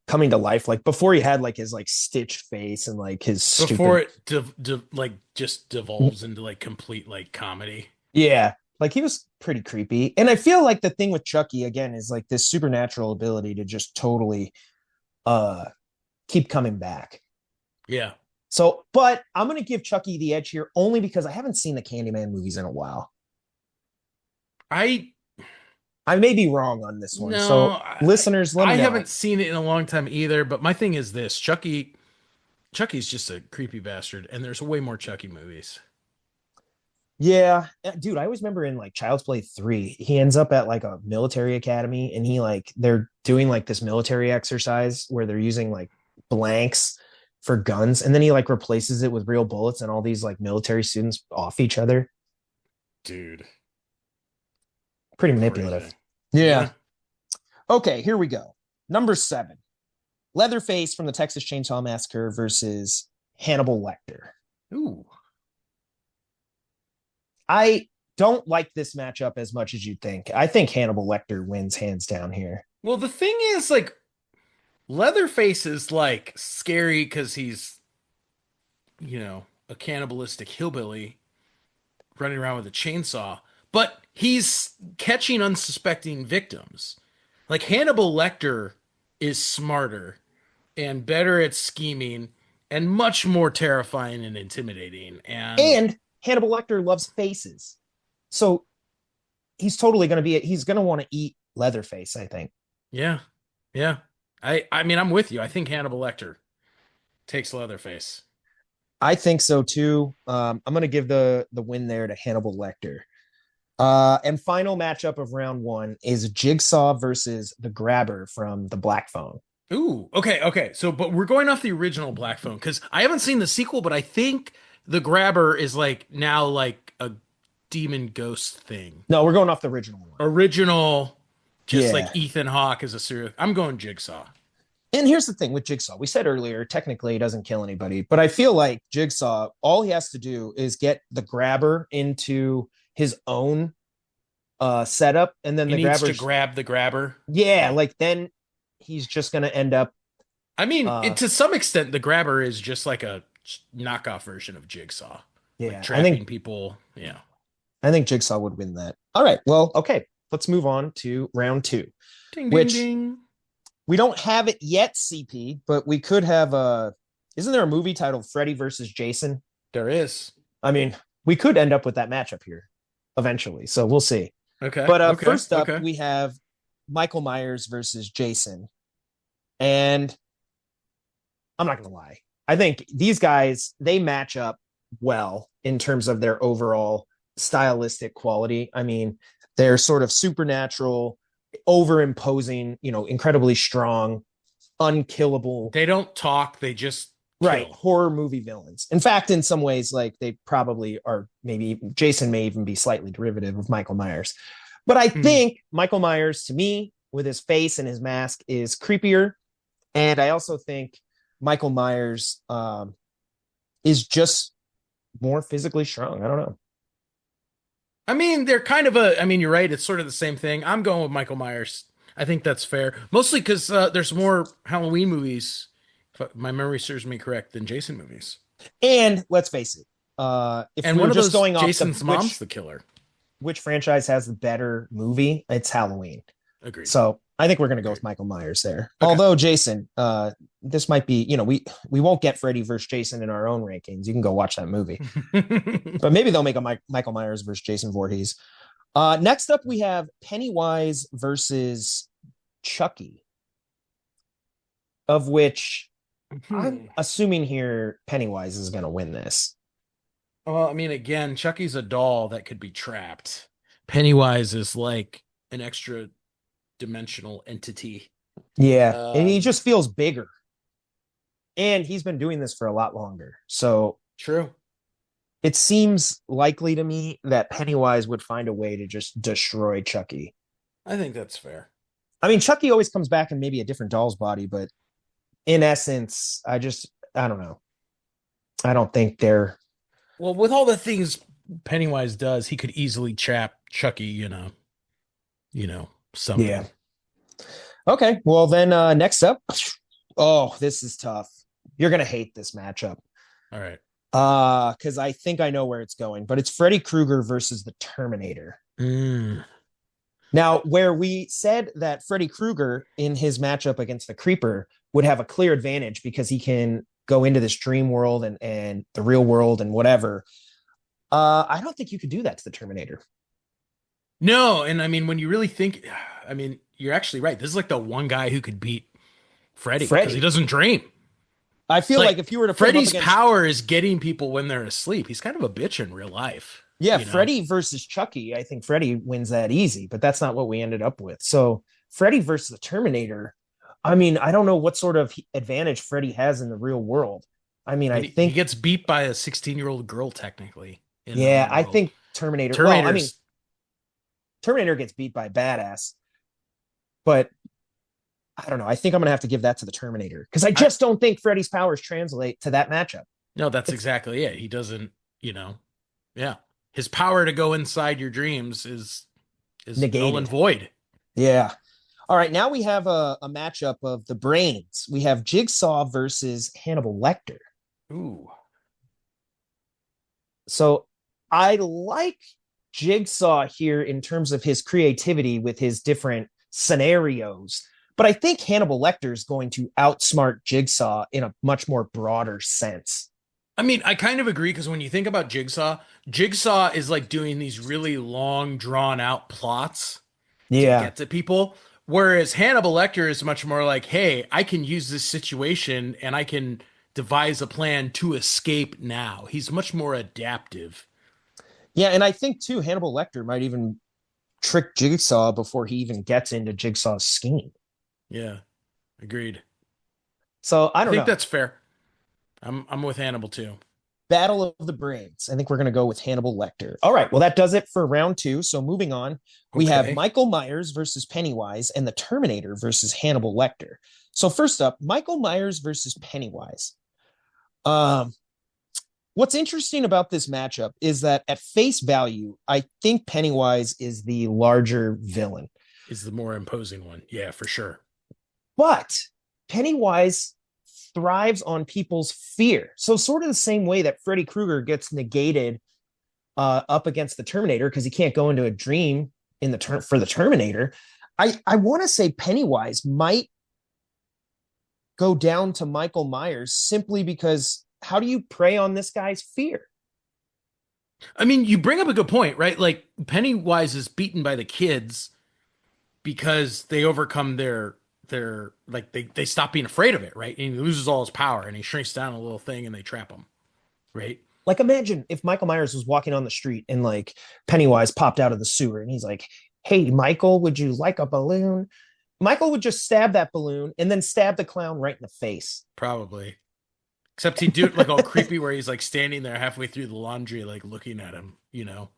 coming to life. Like before he had like his like stitched face and like his Before stupid. it like just devolves into like complete like comedy. Yeah. Like he was pretty creepy. And I feel like the thing with Chucky again is like this supernatural ability to just totally uh keep coming back. Yeah. So, but I'm gonna give Chucky the edge here only because I haven't seen the Candyman movies in a while. I I may be wrong on this one. no, So, listeners, let I me know. haven't seen it in a long time either, but my thing is this, Chucky's just a creepy bastard, and there's way more Chucky movies. Yeah, dude, I always remember in like Child's Play 3, he ends up at like a military academy and he like they're doing like this military exercise where they're using like blanks for guns and then he like replaces it with real bullets and all these like military students off each other. Dude, Pretty manipulative. crazy. Yeah. Yeah. Okay, here we go. Number 7. Leatherface from the Texas Chainsaw Massacre versus Hannibal Lecter. Ooh. I don't like this matchup as much as you'd think. I think Hannibal Lecter wins hands down here. Well, the thing is, like, Leatherface is like scary because he's, a cannibalistic hillbilly running around with a chainsaw, but he's catching unsuspecting victims. Like Hannibal Lecter is smarter and better at scheming and much more terrifying and intimidating. And And Hannibal Lecter loves faces. So he's totally going to he's going to want to eat Leatherface, I think. yeah, yeah. I mean, I'm with you. I think Hannibal Lecter takes Leatherface. I think so too. I'm going to give the win there to Hannibal Lecter. And final matchup of round 1 is Jigsaw versus the Grabber from the Black Phone. Ooh, okay, okay. So, but we're going off the original Black Phone because I haven't seen the sequel, but I think the Grabber is like now like a demon ghost thing. No, we're going off the original one. Original, just like Yeah. Ethan Hawke as a serial. I'm going Jigsaw. And here's the thing with Jigsaw. We said earlier, technically he doesn't kill anybody, but I feel like Jigsaw, all he has to do is get the Grabber into his own setup, and then He the needs to Grabber's grab the Grabber. yeah, Yeah. like then he's just gonna end up I mean, uh to some extent, the Grabber is just like a knockoff version of Jigsaw, like yeah, trapping people. Yeah. I think Jigsaw would win that. All right, well, okay, let's move on to round 2, Ding, ding, which ding. we don't have it yet, CP, but we could have isn't there a movie titled Freddy versus Jason? There is. I mean, we could end up with that matchup here eventually, so we'll see. Okay. But Okay. first up, Okay. we have Michael Myers versus Jason. And I'm not going to lie. I think these guys, they match up well in terms of their overall stylistic quality. I mean, they're sort of supernatural, over imposing, incredibly strong, unkillable, They don't talk, they just right, kill. horror movie villains. In fact, in some ways, like they probably are, maybe Jason may even be slightly derivative of Michael Myers. But I Mhm. think Michael Myers, to me, with his face and his mask, is creepier. And I also think Michael Myers is just more physically strong. I don't know. I mean, they're kind of I mean, you're right. It's sort of the same thing. I'm going with Michael Myers. I think that's fair. Mostly because there's more Halloween movies, if my memory serves me correct, than Jason movies. And let's face it, if And we one were of just those, going off the Jason's mom's the killer. which franchise has the better movie, it's Halloween. Agreed. So I think we're going to go Agreed. with Michael Myers there. Okay. Although Jason, this might be, we won't get Freddy versus Jason in our own rankings. You can go watch that movie, but maybe they'll make a Michael Myers versus Jason Voorhees. Next up, we have Pennywise versus Chucky, of which I'm assuming here Pennywise is going to win this. Well, I mean, again, Chucky's a doll that could be trapped. Pennywise is like an extra dimensional entity. Yeah, and he just feels bigger. And he's been doing this for a lot longer. So True. it seems likely to me that Pennywise would find a way to just destroy Chucky. I think that's fair. I mean, Chucky always comes back in maybe a different doll's body, but in essence, I don't know. I don't think they're. Well, with all the things Pennywise does, he could easily trap Chucky, something. Yeah. Okay, well then next up, oh, this is tough. You're gonna hate this matchup. All right. Because I think I know where it's going, but it's Freddy Krueger versus the Terminator. Mm. Now, where we said that Freddy Krueger in his matchup against the Creeper would have a clear advantage because he can go into this dream world and the real world and whatever. I don't think you could do that to the Terminator. No, and I mean when you really think, I mean you're actually right. This is like the one guy who could beat Freddy because he Freddy, doesn't dream. I feel like Like if you were to put him up Freddy's against, power is getting people when they're asleep. He's kind of a bitch in real life, yeah, you know. Freddy versus Chucky, I think Freddy wins that easy, but that's not what we ended up with. So Freddy versus the Terminator, I mean, I don't know what sort of advantage Freddy has in the real world. I mean, I I mean, he think, gets beat by a 16-year-old girl technically in the yeah, real I world. think Terminator, well, I mean, Terminator's Terminator gets beat by badass, but I don't know. I think I'm going to have to give that to the Terminator because I I just don't think Freddy's powers translate to that matchup. no, that's It's exactly it. He doesn't, you know. Yeah. His power to go inside your dreams is null and negated. void. Yeah. All right. Now we have a matchup of the brains. We have Jigsaw versus Hannibal Lecter. Ooh. So I like Jigsaw here in terms of his creativity with his different scenarios. But I think Hannibal Lecter is going to outsmart Jigsaw in a much more broader sense. I mean, I kind of agree because when you think about Jigsaw, Jigsaw is like doing these really long, drawn out plots to Yeah. get to people. Whereas Hannibal Lecter is much more like, hey, I can use this situation and I can devise a plan to escape now. He's much more adaptive. Yeah. And I think, too, Hannibal Lecter might even trick Jigsaw before he even gets into Jigsaw's scheme. Yeah, agreed. So I I don't think know. that's fair. I'm with Hannibal too. Battle of the Brains. I think we're going to go with Hannibal Lecter. All right. Well, that does it for round two. So moving on, we have Okay. Michael Myers versus Pennywise and the Terminator versus Hannibal Lecter. So first up, Michael Myers versus Pennywise. Um, what's interesting about this matchup is that at face value, I think Pennywise is the larger villain. Is the more imposing one. Yeah, for sure. But Pennywise thrives on people's fear. So, sort of the same way that Freddy Krueger gets negated up against the Terminator because he can't go into a dream in the for the Terminator. I want to say Pennywise might go down to Michael Myers simply because how do you prey on this guy's fear? I mean, you bring up a good point, right? Like Pennywise is beaten by the kids because they overcome their like they stop being afraid of it, right? And he loses all his power and he shrinks down a little thing and they trap him, right? Like, imagine if Michael Myers was walking on the street and like Pennywise popped out of the sewer and he's like, "Hey, Michael, would you like a balloon?" Michael would just stab that balloon and then stab the clown right in the face. Probably. Except he'd do it like all creepy where he's like standing there halfway through the laundry, like looking at him, you know?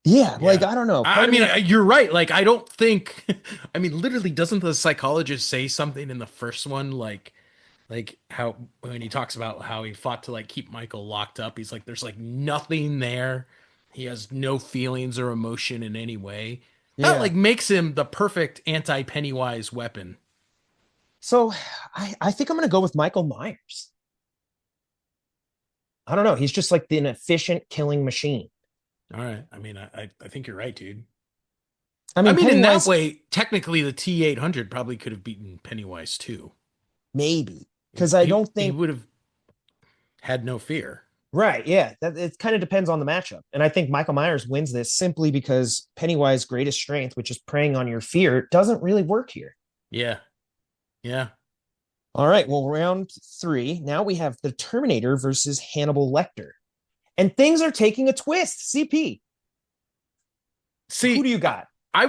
Yeah, like Yeah. I don't know. I Part of mean, me, you're right. Like, I don't think, I mean, literally, doesn't the psychologist say something in the first one? Like how, when he talks about how he fought to like keep Michael locked up, he's like, there's like nothing there. He has no feelings or emotion in any way. That yeah. like makes him the perfect anti-Pennywise weapon. So I think I'm gonna go with Michael Myers. I don't know. He's just like an efficient killing machine. All right. I mean, I think you're right, dude. I I mean, mean, in that Pennywise, way, technically the T-800 probably could have beaten Pennywise too. maybe. He, Because I he, don't he think would have had no fear. right, yeah. That it kind of depends on the matchup. And I think Michael Myers wins this simply because Pennywise's greatest strength, which is preying on your fear, doesn't really work here. Yeah. Yeah. All right. Well, round three. Now we have the Terminator versus Hannibal Lecter. And things are taking a twist. CP, who do See, you got? I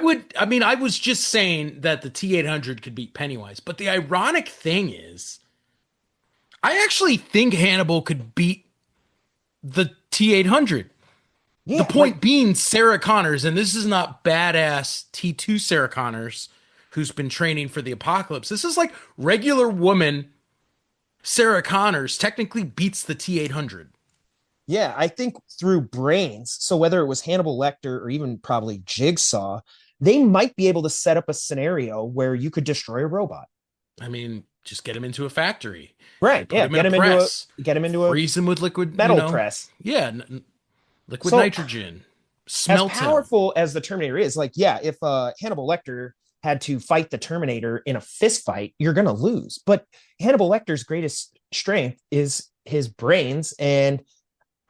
mean, I was just saying that the T-800 could beat Pennywise, but the ironic thing is, I actually think Hannibal could beat the T-800. The Yeah, like point being Sarah Connors, and this is not badass T2 Sarah Connors who's been training for the apocalypse. This is like regular woman Sarah Connors technically beats the T-800. yeah, I think through brains. So whether it was Hannibal Lecter or even probably Jigsaw, they might be able to set up a scenario where you could destroy a robot. I mean, just get him into a factory. Right. Put Yeah. him in a press. Get him into a Freeze him with liquid, metal press. Yeah, liquid So nitrogen. as Smelt him. powerful as the Terminator is, like, yeah, if Hannibal Lecter had to fight the Terminator in a fist fight, you're going to lose. But Hannibal Lecter's greatest strength is his brains. And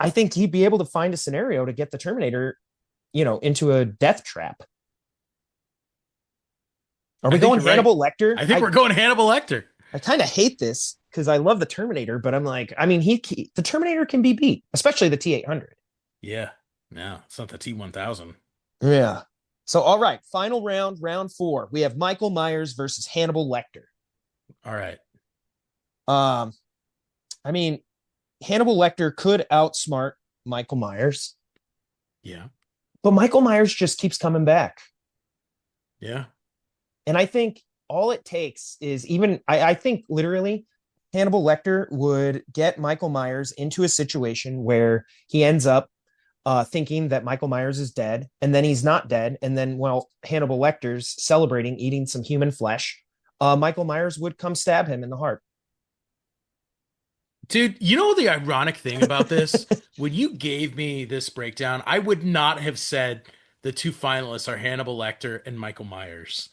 I think he'd be able to find a scenario to get the Terminator, into a death trap. Are we going Hannibal Lecter? I think we're going Hannibal Lecter. I kind of hate this because I love the Terminator, but I'm like, I mean, the Terminator can be beat, especially the T-800. Yeah. No, it's not the T-1000. Yeah. So, all right, final round, round 4. We have Michael Myers versus Hannibal Lecter. All right. I mean, Hannibal Lecter could outsmart Michael Myers. Yeah. But Michael Myers just keeps coming back. Yeah. And I think all it takes is I think literally Hannibal Lecter would get Michael Myers into a situation where he ends up thinking that Michael Myers is dead, and then he's not dead. And then while Hannibal Lecter's celebrating eating some human flesh, Michael Myers would come stab him in the heart. Dude, you know the ironic thing about this? When you gave me this breakdown, I would not have said the 2 finalists are Hannibal Lecter and Michael Myers.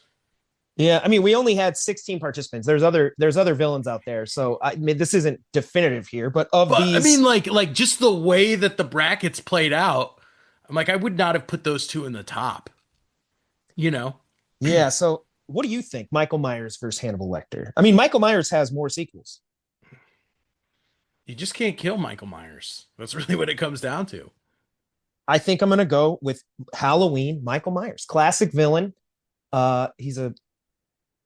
Yeah, I mean, we only had 16 participants. There's other villains out there, so I mean, this isn't definitive here. But these, I mean, like just the way that the brackets played out, I'm like, I would not have put those 2 in the top. Yeah. So, what do you think, Michael Myers versus Hannibal Lecter? I mean, Michael Myers has more sequels. You just can't kill Michael Myers. That's really what it comes down to. I think I'm going to go with Halloween. Michael Myers, classic villain. He's a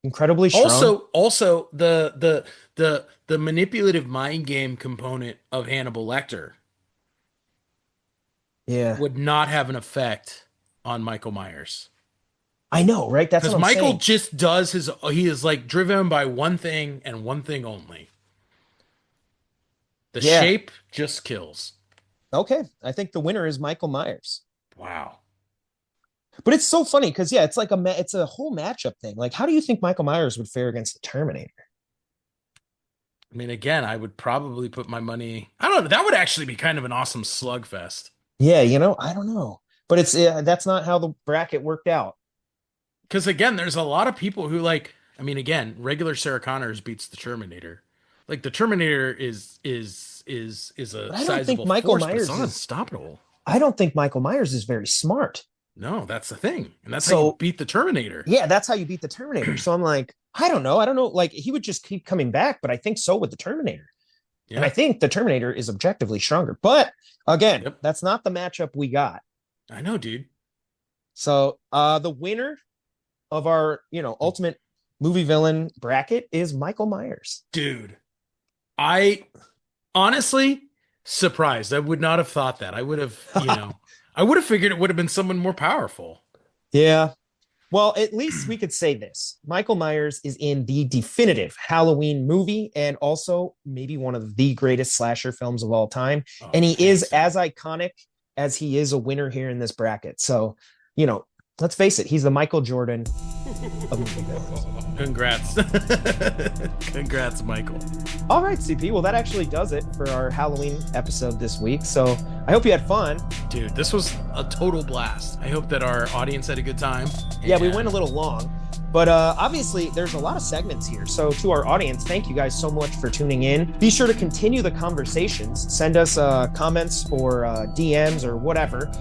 incredibly strong. Also the manipulative mind game component of Hannibal Lecter would not have an effect on Michael Myers. I know, right? That's what I'm Michael saying. just does he is like driven by one thing and one thing only. The shape just kills. Okay. I think the winner is Michael Myers. Wow. But it's so funny because, it's like it's a whole matchup thing. Like, how do you think Michael Myers would fare against the Terminator? I mean, again, I would probably put my money. I don't know. That would actually be kind of an awesome slugfest. Yeah, I don't know. But that's not how the bracket worked out. Because, again, there's a lot of people who again, regular Sarah Connors beats the Terminator. Like, the Terminator is a sizable force, but it's not unstoppable. I don't think Michael Myers is very smart. No, that's the thing. And that's how you beat the Terminator. Yeah, that's how you beat the Terminator. So I'm like, I don't know. Like, he would just keep coming back, but I think so with the Terminator. Yeah. And I think the Terminator is objectively stronger. But again, that's not the matchup we got. I know, dude. So the winner of our, ultimate movie villain bracket is Michael Myers. Dude, I honestly surprised. I would not have thought that. I would have, I would have figured it would have been someone more powerful. Yeah. Well, at least we could say this. Michael Myers is in the definitive Halloween movie and also maybe one of the greatest slasher films of all time. And he is as iconic as he is a winner here in this bracket. So, let's face it, he's the Michael Jordan of movie villains. Congrats. Congrats, Michael. All right, CP. Well, that actually does it for our Halloween episode this week. So I hope you had fun. Dude, this was a total blast. I hope that our audience had a good time. Yeah, we went a little long. But obviously, there's a lot of segments here. So to our audience, thank you guys so much for tuning in. Be sure to continue the conversations. Send us comments or DMs or whatever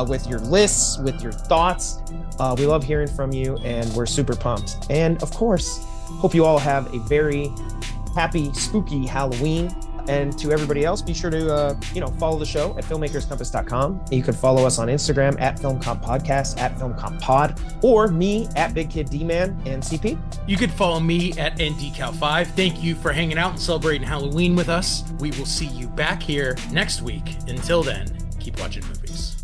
with your lists, with your thoughts. We love hearing from you, and we're super pumped. And of course, hope you all have a very happy, spooky Halloween. And to everybody else, be sure to, follow the show at filmmakerscompass.com. You can follow us on Instagram at FilmCompPodcast, at FilmCompPod, or me at Big Kid D-Man and CP. You can follow me at NDCal5. Thank you for hanging out and celebrating Halloween with us. We will see you back here next week. Until then, keep watching movies.